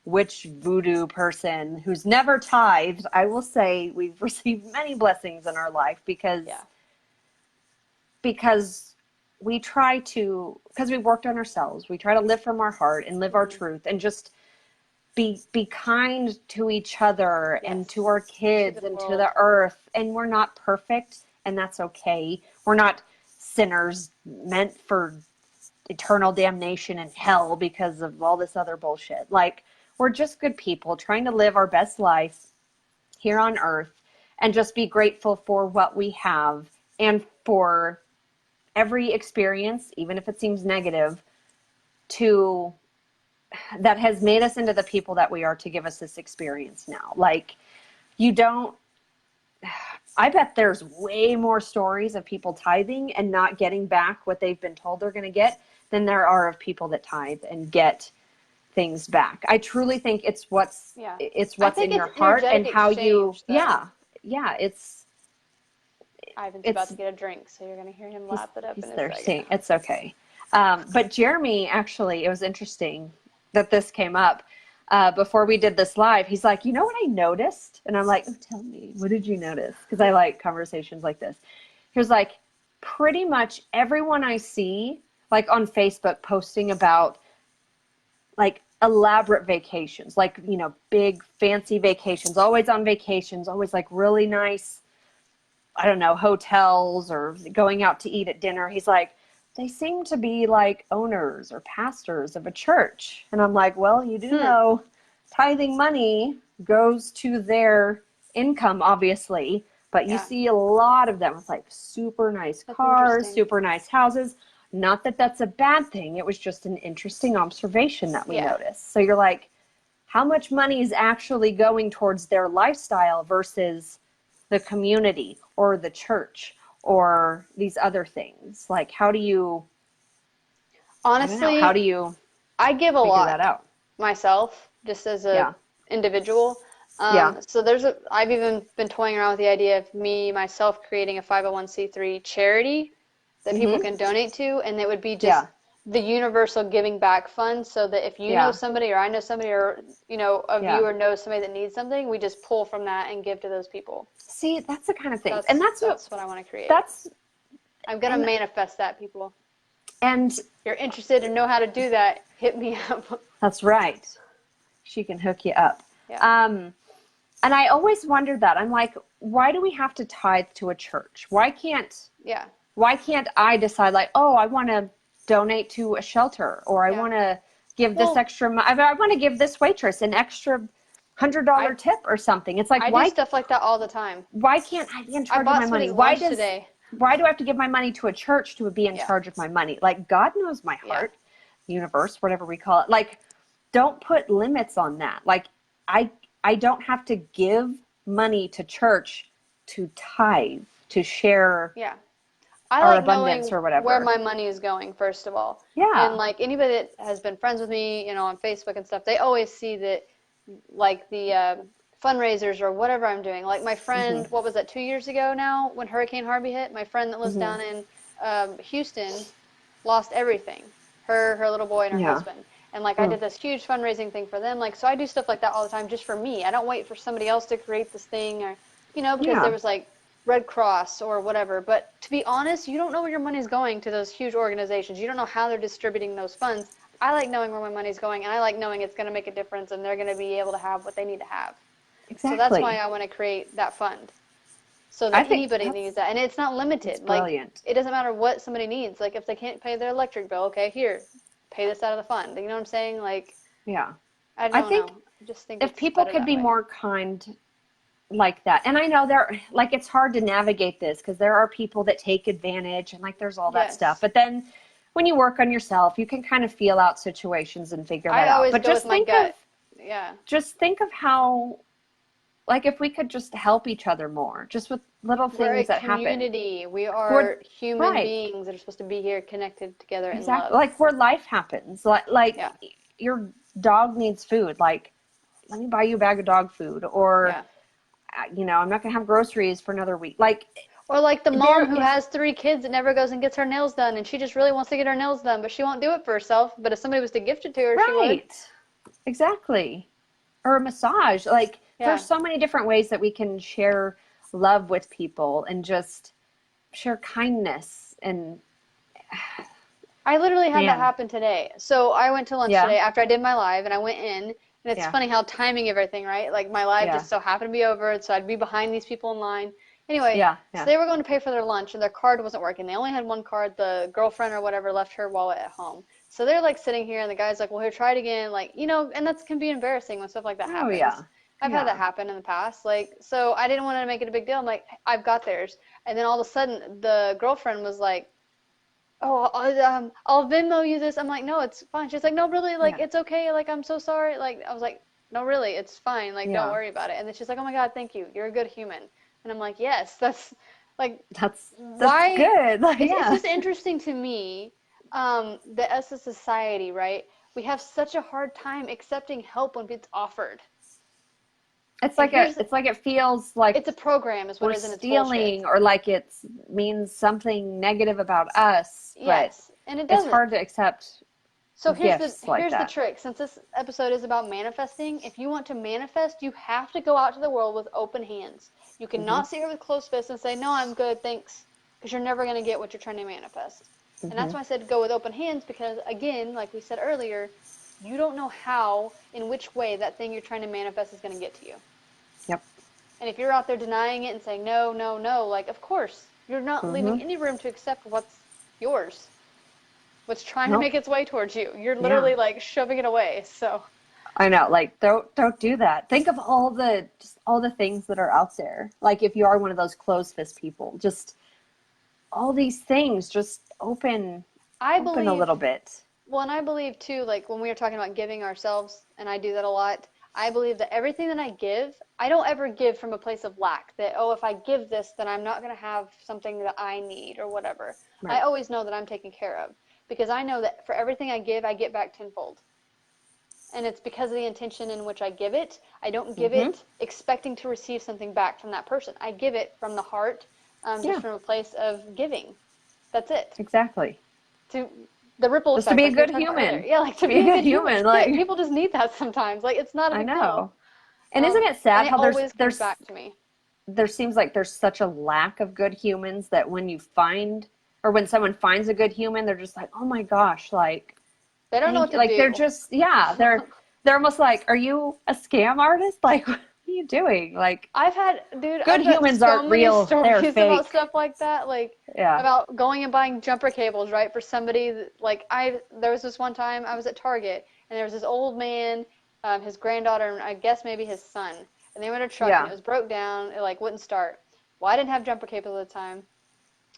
witch voodoo person who's never tithed, I will say we've received many blessings in our life because we try to, because we worked on ourselves, we try to live from our heart and live our truth and just be kind to each other and to our kids and to the earth. And we're not perfect, and that's okay. We're not sinners meant for eternal damnation in hell because of all this other bullshit. Like, we're just good people trying to live our best life here on earth and just be grateful for what we have and for every experience, even if it seems negative, that has made us into the people that we are to give us this experience now. Like, I bet there's way more stories of people tithing and not getting back what they've been told they're going to get than there are of people that tithe and get things back. I truly think it's what's in your heart and how you, it's. Ivan's about to get a drink, so you're going to hear him lap it up in a second. It's okay. But Jeremy, actually, it was interesting that this came up before we did this live. He's like, you know what I noticed? And I'm like, oh, tell me, what did you notice? Because I like conversations like this. He was like, pretty much everyone I see, like on Facebook, posting about like elaborate vacations, like, big fancy vacations, always on vacations, always like really nice, I don't know, hotels or going out to eat at dinner. He's like, they seem to be like owners or pastors of a church. And I'm like, well, you do know tithing money goes to their income, obviously, but you see a lot of them with like super nice cars, super nice houses. Not that that's a bad thing. It was just an interesting observation that we noticed. So you're like, how much money is actually going towards their lifestyle versus the community or the church or these other things? Like, how do you, honestly, I give a lot that out myself, just as a individual. So I've even been toying around with the idea of myself creating a 501c3 charity that people can donate to, and it would be just the universal giving back fund, so that if you know somebody or I know somebody or a viewer knows somebody that needs something, we just pull from that and give to those people. See, that's the kind of thing. That's what I want to create. I'm going to manifest that, people. And if you're interested and know how to do that, hit me up. That's right. She can hook you up. Yeah. And I always wondered that. I'm like, why do we have to tithe to a church? Why can't I decide like, oh, I want to donate to a shelter, or I want to give this extra, I want to give this waitress an extra $100 tip or something. It's like, I do stuff like that all the time. Why can't I be in charge of my money? Why do I have to give my money to a church to be in charge of my money? Like, God knows my heart, universe, whatever we call it. Like, don't put limits on that. Like, I don't have to give money to church to tithe, to share Yeah. I our like abundance knowing or whatever. where my money is going, first of all. Yeah. And like anybody that has been friends with me, on Facebook and stuff, they always see that like the fundraisers or whatever I'm doing. Like my friend, what was that, 2 years ago now when Hurricane Harvey hit? My friend that lives down in Houston lost everything. Her little boy and her husband. And like I did this huge fundraising thing for them. Like so I do stuff like that all the time just for me. I don't wait for somebody else to create this thing or because there was like Red Cross or whatever. But to be honest, you don't know where your money's going to those huge organizations. You don't know how they're distributing those funds. I like knowing where my money's going, and I like knowing it's going to make a difference and they're going to be able to have what they need to have. Exactly. So that's why I want to create that fund so that anybody needs that. And it's not limited. It's brilliant. Like, it doesn't matter what somebody needs. Like, if they can't pay their electric bill, okay, here, pay this out of the fund. You know what I'm saying? Like, yeah. I think know. I just think if people could be more kind like that. And I know it's hard to navigate this because there are people that take advantage and like there's all that stuff. But then when you work on yourself, you can kind of feel out situations and figure that out. But just think just think of how, like, if we could just help each other more, just with little things that happen. We're a community. We are human beings that are supposed to be here connected together in love. Like where life happens. Like your dog needs food. Like, let me buy you a bag of dog food. Or, I'm not going to have groceries for another week. Like, or like the mom who has 3 kids that never goes and gets her nails done, and she just really wants to get her nails done, but she won't do it for herself. But if somebody was to gift it to her, she would. Exactly. Or a massage. Like, there's so many different ways that we can share love with people and just share kindness. And I literally had that happen today. So I went to lunch today after I did my live, and I went in. And it's funny how timing everything, right? Like my live just so happened to be over, so I'd be behind these people in line. Anyway, so they were going to pay for their lunch, and their card wasn't working. They only had one card. The girlfriend or whatever left her wallet at home. So they're like sitting here, and the guy's like, well, here, try it again. Like, and that can be embarrassing when stuff like that happens. I've had that happen in the past. Like, so I didn't want to make it a big deal. I'm like, I've got theirs. And then all of a sudden, the girlfriend was like, oh, I'll Venmo you this. I'm like, no, it's fine. She's like, no, really, like, it's okay. Like, I'm so sorry. Like, I was like, no, really, it's fine. Like, don't worry about it. And then she's like, oh my God, thank you. You're a good human. And I'm like, yes, that's why, good. Like, it's just interesting to me that as a society, right, we have such a hard time accepting help when it's offered. It's like it feels like it's a program, is what it is, and it's stealing, or like it means something negative about us. Yes, and it doesn't. It's hard to accept. So here's the trick. Since this episode is about manifesting, if you want to manifest, you have to go out to the world with open hands. You cannot sit here with closed fists and say, "No, I'm good, thanks," because you're never going to get what you're trying to manifest. And that's why I said go with open hands, because again, like we said earlier, you don't know how, in which way that thing you're trying to manifest is going to get to you. Yep. And if you're out there denying it and saying no, no, no, like, of course, you're not leaving any room to accept what's yours, what's trying to make its way towards you. You're literally like shoving it away. So I know, like, don't do that. Think of all the things that are out there. Like, if you are one of those closed fist people, just all these things, just open a little bit. Well, and I believe too, like when we were talking about giving ourselves, and I do that a lot, I believe that everything that I give, I don't ever give from a place of lack, that, oh, if I give this, then I'm not going to have something that I need or whatever. Right. I always know that I'm taken care of, because I know that for everything I give, I get back tenfold. And it's because of the intention in which I give it. I don't give it expecting to receive something back from that person. I give it from the heart, just from a place of giving. That's it. Exactly. To the ripple effect. Just to be a good human. Yeah, like to be a good human. Like, people just need that sometimes. Like, it's not a big deal. And isn't it sad how there's back to me. There seems like there's such a lack of good humans that when someone finds a good human, they're just like, oh my gosh, like, they don't know what to do. They're just, they're almost like, are you a scam artist? Like, what are you doing? Like, good humans aren't real. They're fake. About stuff like that, like about going and buying jumper cables, right? For somebody that, like, there was this one time I was at Target, and there was this old man, his granddaughter, and I guess maybe his son, and they were in a truck, and it was broke down. It like wouldn't start. Well, I didn't have jumper cables at the time,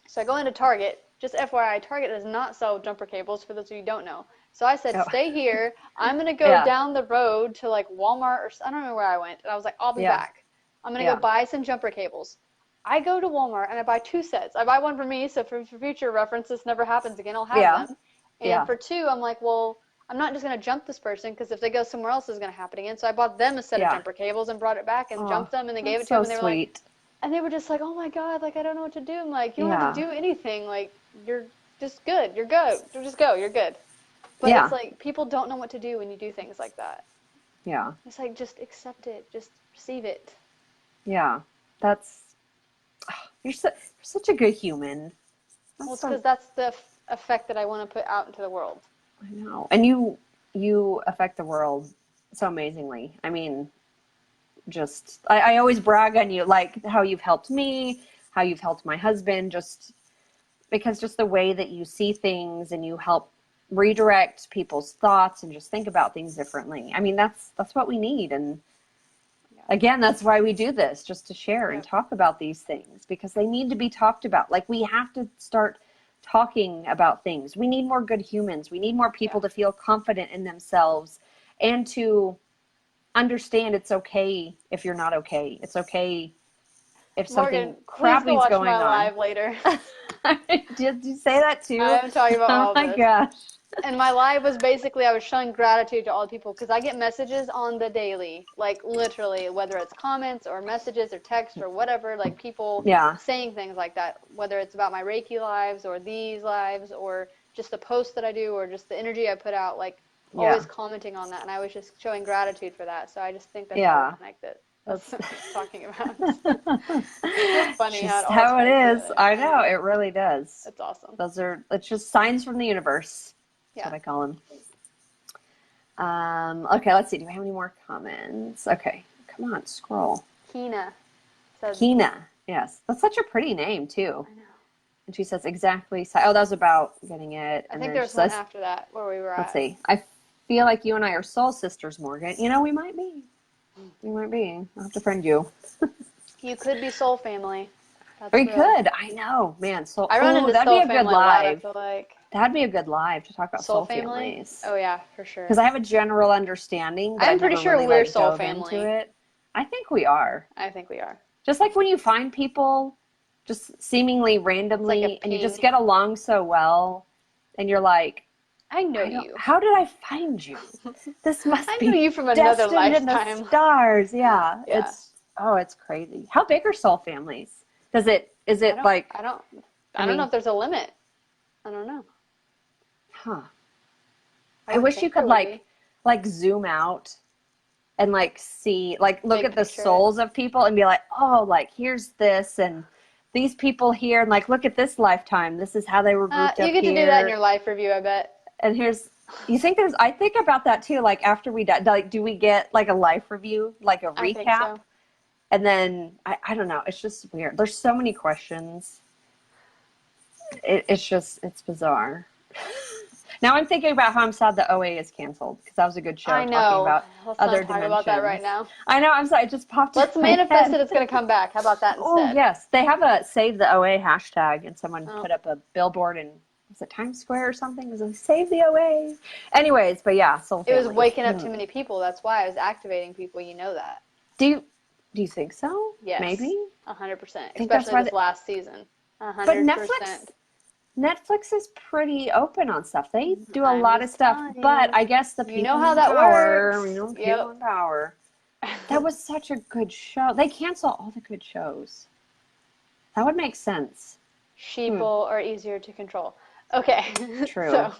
so I go into Target. Just FYI, Target does not sell jumper cables, for those of you who don't know. So I said, stay here. I'm going to go down the road to like Walmart, or I don't know where I went. And I was like, I'll be back. I'm going to go buy some jumper cables. I go to Walmart and I buy 2 sets. I buy one for me, so for future reference, this never happens again. I'll have them. And for 2, I'm like, well, I'm not just going to jump this person because if they go somewhere else, it's going to happen again. So I bought them a set of jumper cables and brought it back and jumped them and then gave it to them. And they were like, and they were just like, oh my God, like, I don't know what to do. I'm like, you don't have to do anything. Like, you're just good. You're good. Just go. You're good. But it's like, people don't know what to do when you do things like that. Yeah. It's like, just accept it. Just receive it. Yeah. You're such a good human. Well, it's because that's the effect that I want to put out into the world. I know. And you affect the world so amazingly. I mean, just, I always brag on you, like how you've helped me, how you've helped my husband, just because just the way that you see things and you help redirect people's thoughts and just think about things differently. I mean, that's what we need. And again, that's why we do this, just to share and talk about these things, because they need to be talked about. Like, we have to start talking about things. We need more good humans. We need more people to feel confident in themselves and to understand it's okay if you're not okay. It's okay if something crappy is going on. My live later. Did you say that too? I am talking about all this. Oh my gosh. And my live was basically, I was showing gratitude to all the people, because I get messages on the daily, like literally, whether it's comments or messages or text or whatever, like people saying things like that, whether it's about my Reiki lives or these lives or just the posts that I do or just the energy I put out, like always commenting on that. And I was just showing gratitude for that. So I just think that's how we're connected. That's what I'm talking about. It's funny how it is. I know, it really does. It's awesome. It's just signs from the universe. That's what I call them. Okay, let's see. Do we have any more comments? Okay, come on, scroll. Kina says. Kina, yes. That's such a pretty name, too. I know. And she says exactly. Oh, that was about getting it. I think there's one after that where we were at. Let's see. I feel like you and I are soul sisters, Morgan. You know, we might be. We might be. I'll have to friend you. You could be soul family. We could. I know, man. Soul. I run into that'd soul be a good family a lot, live. I feel like. That'd be a good live to talk about soul family? families. Oh yeah, for sure. Because I have a general understanding. But I'm pretty sure really, we're soul family. Into it. I think we are. I think we are. Just like when you find people, just seemingly randomly, and you just get along so well, and you're like, I know you. How did I find you? This must be. I knew you from another lifetime. In the stars, yeah. It's crazy. How big are soul families? Is it like? I don't know if there's a limit. I don't know. Huh. I wish you could like zoom out and like see, like look at the souls of people and be like, oh, like here's this and these people here, and like look at this lifetime. This is how they were grouped up here. You get to do that in your life review, I bet. And I think about that too, like after we die, like do we get like a life review, like a recap? I think so. And then, I don't know, it's just weird. There's so many questions. It's bizarre. Now I'm thinking about how I'm sad that OA is canceled, because that was a good show. I know. Talking about Let's other not talk dimensions. about that right now. I know, I'm sorry, it just popped Let's manifest that it's going to come back. How about that instead? Oh, yes. They have a Save the OA hashtag, and someone put up a billboard in, was it Times Square or something? It was Save the OA. Anyways, but yeah, soul family. It was waking up too many people. That's why I was activating people. You know that. Do you think so? Yes. Maybe? 100%. Especially this last season. 100%. But Netflix is pretty open on stuff. They do a lot of stuff, but I guess the people know how that works. You know, people in power. That was such a good show. They cancel all the good shows. That would make sense. Sheeple are easier to control. Okay. True.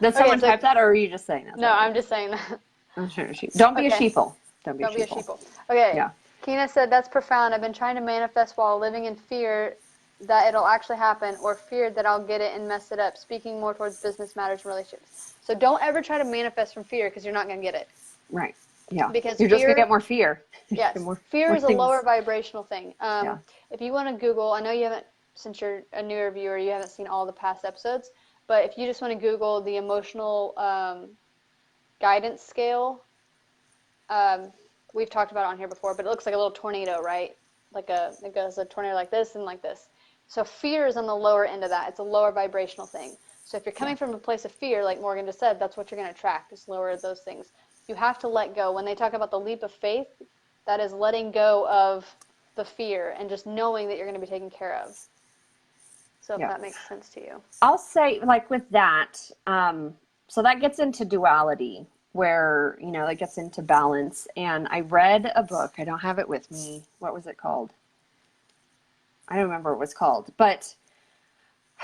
Did someone type that, or are you just saying that? No, I'm just saying that. I'm sure. Don't be a sheeple. Don't be a sheeple. Okay. Yeah. Kina said, that's profound. I've been trying to manifest while living in fear that it'll actually happen, or fear that I'll get it and mess it up, speaking more towards business matters and relationships. So don't ever try to manifest from fear, because you're not going to get it. Right. Yeah. Because you're just going to get more fear. Yes. Fear is a lower vibrational thing. If you want to Google, I know you haven't, since you're a newer viewer, you haven't seen all the past episodes, but if you just want to Google the emotional guidance scale, we've talked about it on here before, but it looks like a little tornado, right? It goes a tornado like this and like this. So fear is on the lower end of that. It's a lower vibrational thing. So if you're coming from a place of fear, like Morgan just said, that's what you're going to attract, is lower those things. You have to let go. When they talk about the leap of faith, That is letting go of the fear and just knowing that you're going to be taken care of. So if that makes sense to you. I'll say, like, with that, so that gets into duality, where, you know, it gets into balance. And I read a book. I don't have it with me. What was it called? I don't remember what it was called. But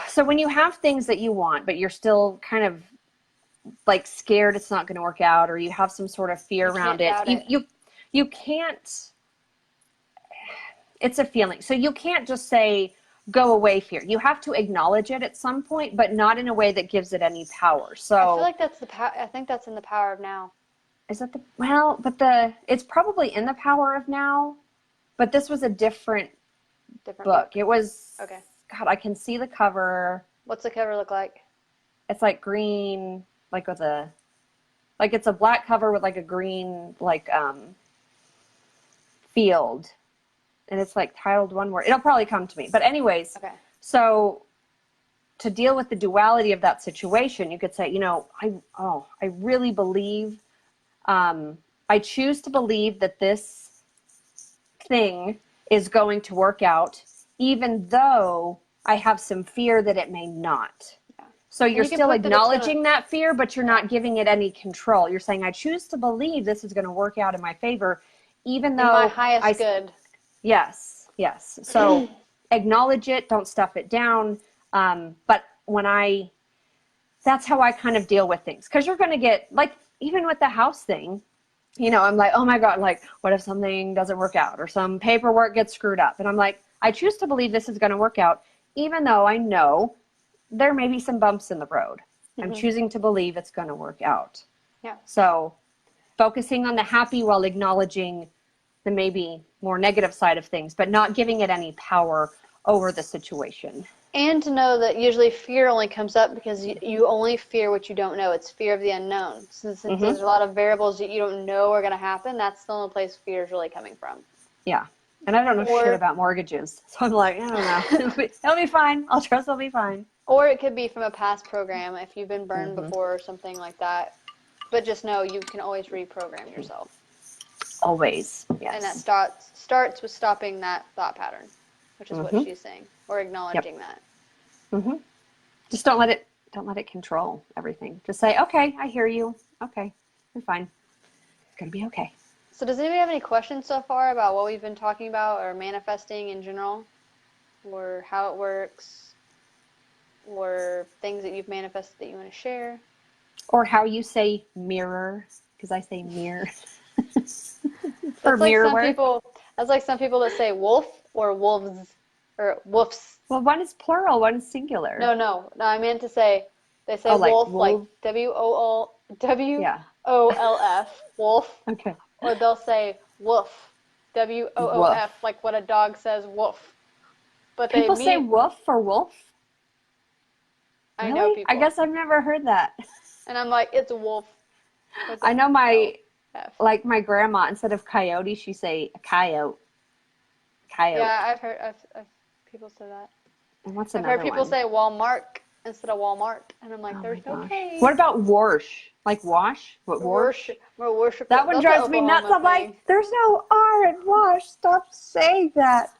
so when you have things that you want, but you're still kind of like scared it's not going to work out, or you have some sort of fear around it, you can't, it's a feeling. So you can't just say, go away, fear. You have to acknowledge it at some point, but not in a way that gives it any power. So I feel like that's I think that's in the power of now. Is that it's probably in the power of now, but this was a different book. It was, okay. God, I can see the cover. What's the cover look like? It's like green, like with it's a black cover with like a green, like, field. And it's like titled one word. It'll probably come to me. But anyways, okay. So to deal with the duality of that situation, you could say, you know, I really believe, I choose to believe that this thing is going to work out, even though I have some fear that it may not. Yeah. So you're still acknowledging that fear, but you're not giving it any control. You're saying, I choose to believe this is going to work out in my favor, even though my highest good. Yes. So acknowledge it. Don't stuff it down. But that's how I kind of deal with things. Because you're going to get, like, even with the house thing, you know, I'm like, oh my God, like, what if something doesn't work out or some paperwork gets screwed up? And I'm like, I choose to believe this is going to work out, even though I know there may be some bumps in the road. Mm-hmm. I'm choosing to believe it's going to work out. Yeah. So focusing on the happy while acknowledging the maybe more negative side of things, but not giving it any power over the situation. And to know that usually fear only comes up because you only fear what you don't know. It's fear of the unknown. Since there's a lot of variables that you don't know are going to happen, that's the only place fear is really coming from. Yeah. And I don't know shit about mortgages. So I'm like, I don't know. It'll be fine. I'll trust it'll be fine. Or it could be from a past program if you've been burned before or something like that. But just know you can always reprogram yourself. Always, yes. And that starts with stopping that thought pattern, which is what she's saying, or acknowledging that. Mm-hmm. Just don't let it control everything. Just say, okay, I hear you. Okay, you're fine. It's gonna be okay. So does anybody have any questions so far about what we've been talking about, or manifesting in general, or how it works, or things that you've manifested that you want to share? Or how you say mirror, because I say mirror. That's like some people that say wolf or wolves or woofs. Well, one is plural, one is singular. No, I meant to say they say wolf like WOLF, wolf. Okay. Or they'll say woof, WOOF, like what a dog says woof. But people say woof or wolf. I know people. I guess I've never heard that. And I'm like, it's a wolf. I know my grandma, instead of coyote, she say a coyote. Coyote. Yeah, I've heard people say that. And what's I've another heard people one? say Walmart instead of Walmart, and I'm like, there's no K. What about warsh? Like wash? What warsh? That one drives me nuts. I'm like, there's no R in wash. Stop saying that.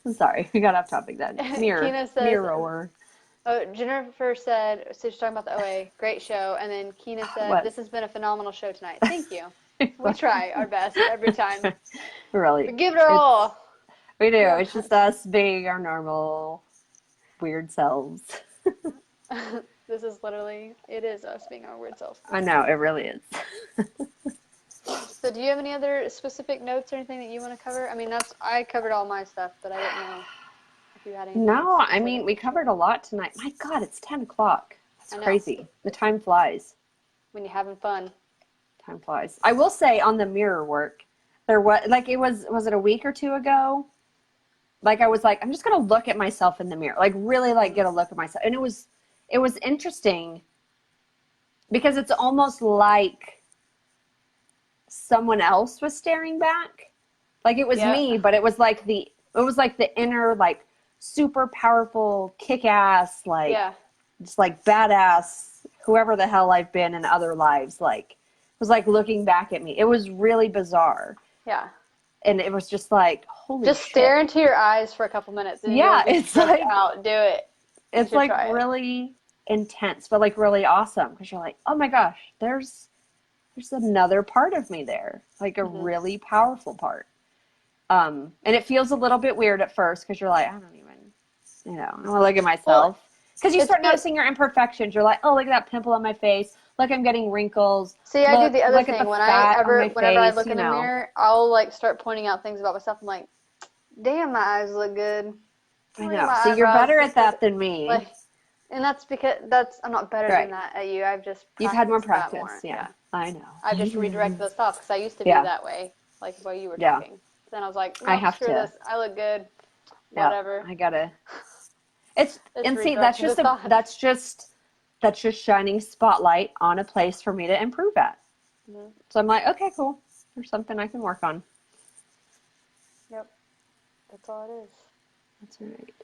I'm sorry, we got off topic then. Mirror. Oh, Jennifer said, so she's talking about the OA, great show. And then Keena said, this has been a phenomenal show tonight. Thank you. We try our best every time. Really. We give it our all. We do. It's just us being our normal, weird selves. This is it is us being our weird selves. I know, it really is. So do you have any other specific notes or anything that you want to cover? I mean, I covered all my stuff, but I didn't know. No, I mean, we covered a lot tonight. My God, it's 10 o'clock. That's crazy. The time flies. When you're having fun. Time flies. I will say on the mirror work, there was it a week or two ago? Like I was like, I'm just going to look at myself in the mirror. Like really get a look at myself. And it was interesting because it's almost like someone else was staring back. Like it was me, but it was like the inner, like, super powerful, kick-ass, just like badass, whoever the hell I've been in other lives, like, was like looking back at me. It was really bizarre. Yeah. And it was just like, holy just shit. stare into your eyes for a couple minutes. And yeah, it's like out. Do it. It's like really intense, but like really awesome because you're like, oh my gosh, there's another part of me there, like a really powerful part. And it feels a little bit weird at first because you're like, I don't even, I want to look at myself. Because you start noticing your imperfections. You're like, oh, look at that pimple on my face. Look, I'm getting wrinkles. See, I do the other thing. Whenever I look in the mirror, I'll like start pointing out things about myself. I'm like, damn, my eyes look good. I know. So you're better at that than me. Like, and that's because I'm not better than that at you. I've just You've had more practice. Yeah, I know. I've just redirected those thoughts because I used to be that way, like while you were talking. Then I was like, no, screw this. I look good. Whatever. I gotta. And see, that's just shining spotlight on a place for me to improve at. So I'm like, okay, cool. There's something I can work on. Yep. That's all it is. That's right.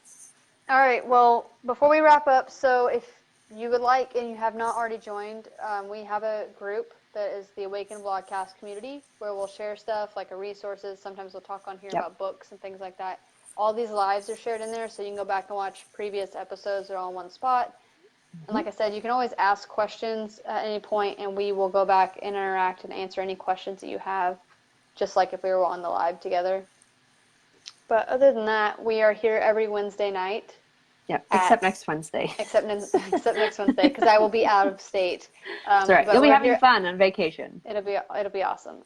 All right. Well, before we wrap up, so if you would like and you have not already joined, we have a group that is the Awaken Vlogcast community where we'll share stuff like resources. Sometimes we'll talk on here about books and things like that. All these lives are shared in there, so you can go back and watch previous episodes. They're all in one spot. And like I said, you can always ask questions at any point, and we will go back and interact and answer any questions that you have, just like if we were on the live together. But other than that, we are here every Wednesday night. Yeah, except next Wednesday. Except next Wednesday, because I will be out of state. That's right. You'll be having fun on vacation. It'll be awesome.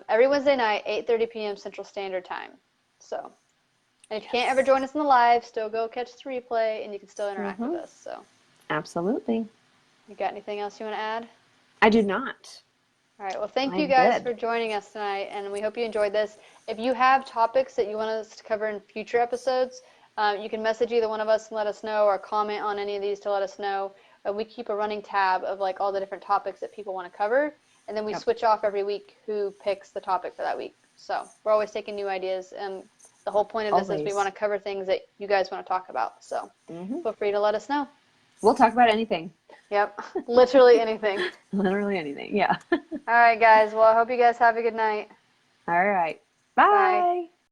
Every Wednesday night, 8:30 p.m. Central Standard Time. So, and if you can't ever join us in the live, still go catch the replay, and you can still interact with us. So, absolutely. You got anything else you want to add? I do not. All right. Well, thank you guys for joining us tonight, and we hope you enjoyed this. If you have topics that you want us to cover in future episodes, you can message either one of us and let us know, or comment on any of these to let us know. We keep a running tab of like all the different topics that people want to cover, and then we switch off every week who picks the topic for that week. So we're always taking new ideas, and the whole point of this is we want to cover things that you guys want to talk about. So feel free to let us know. We'll talk about anything. Yep. Literally anything. Literally anything. Yeah. All right, guys. Well, I hope you guys have a good night. All right. Bye.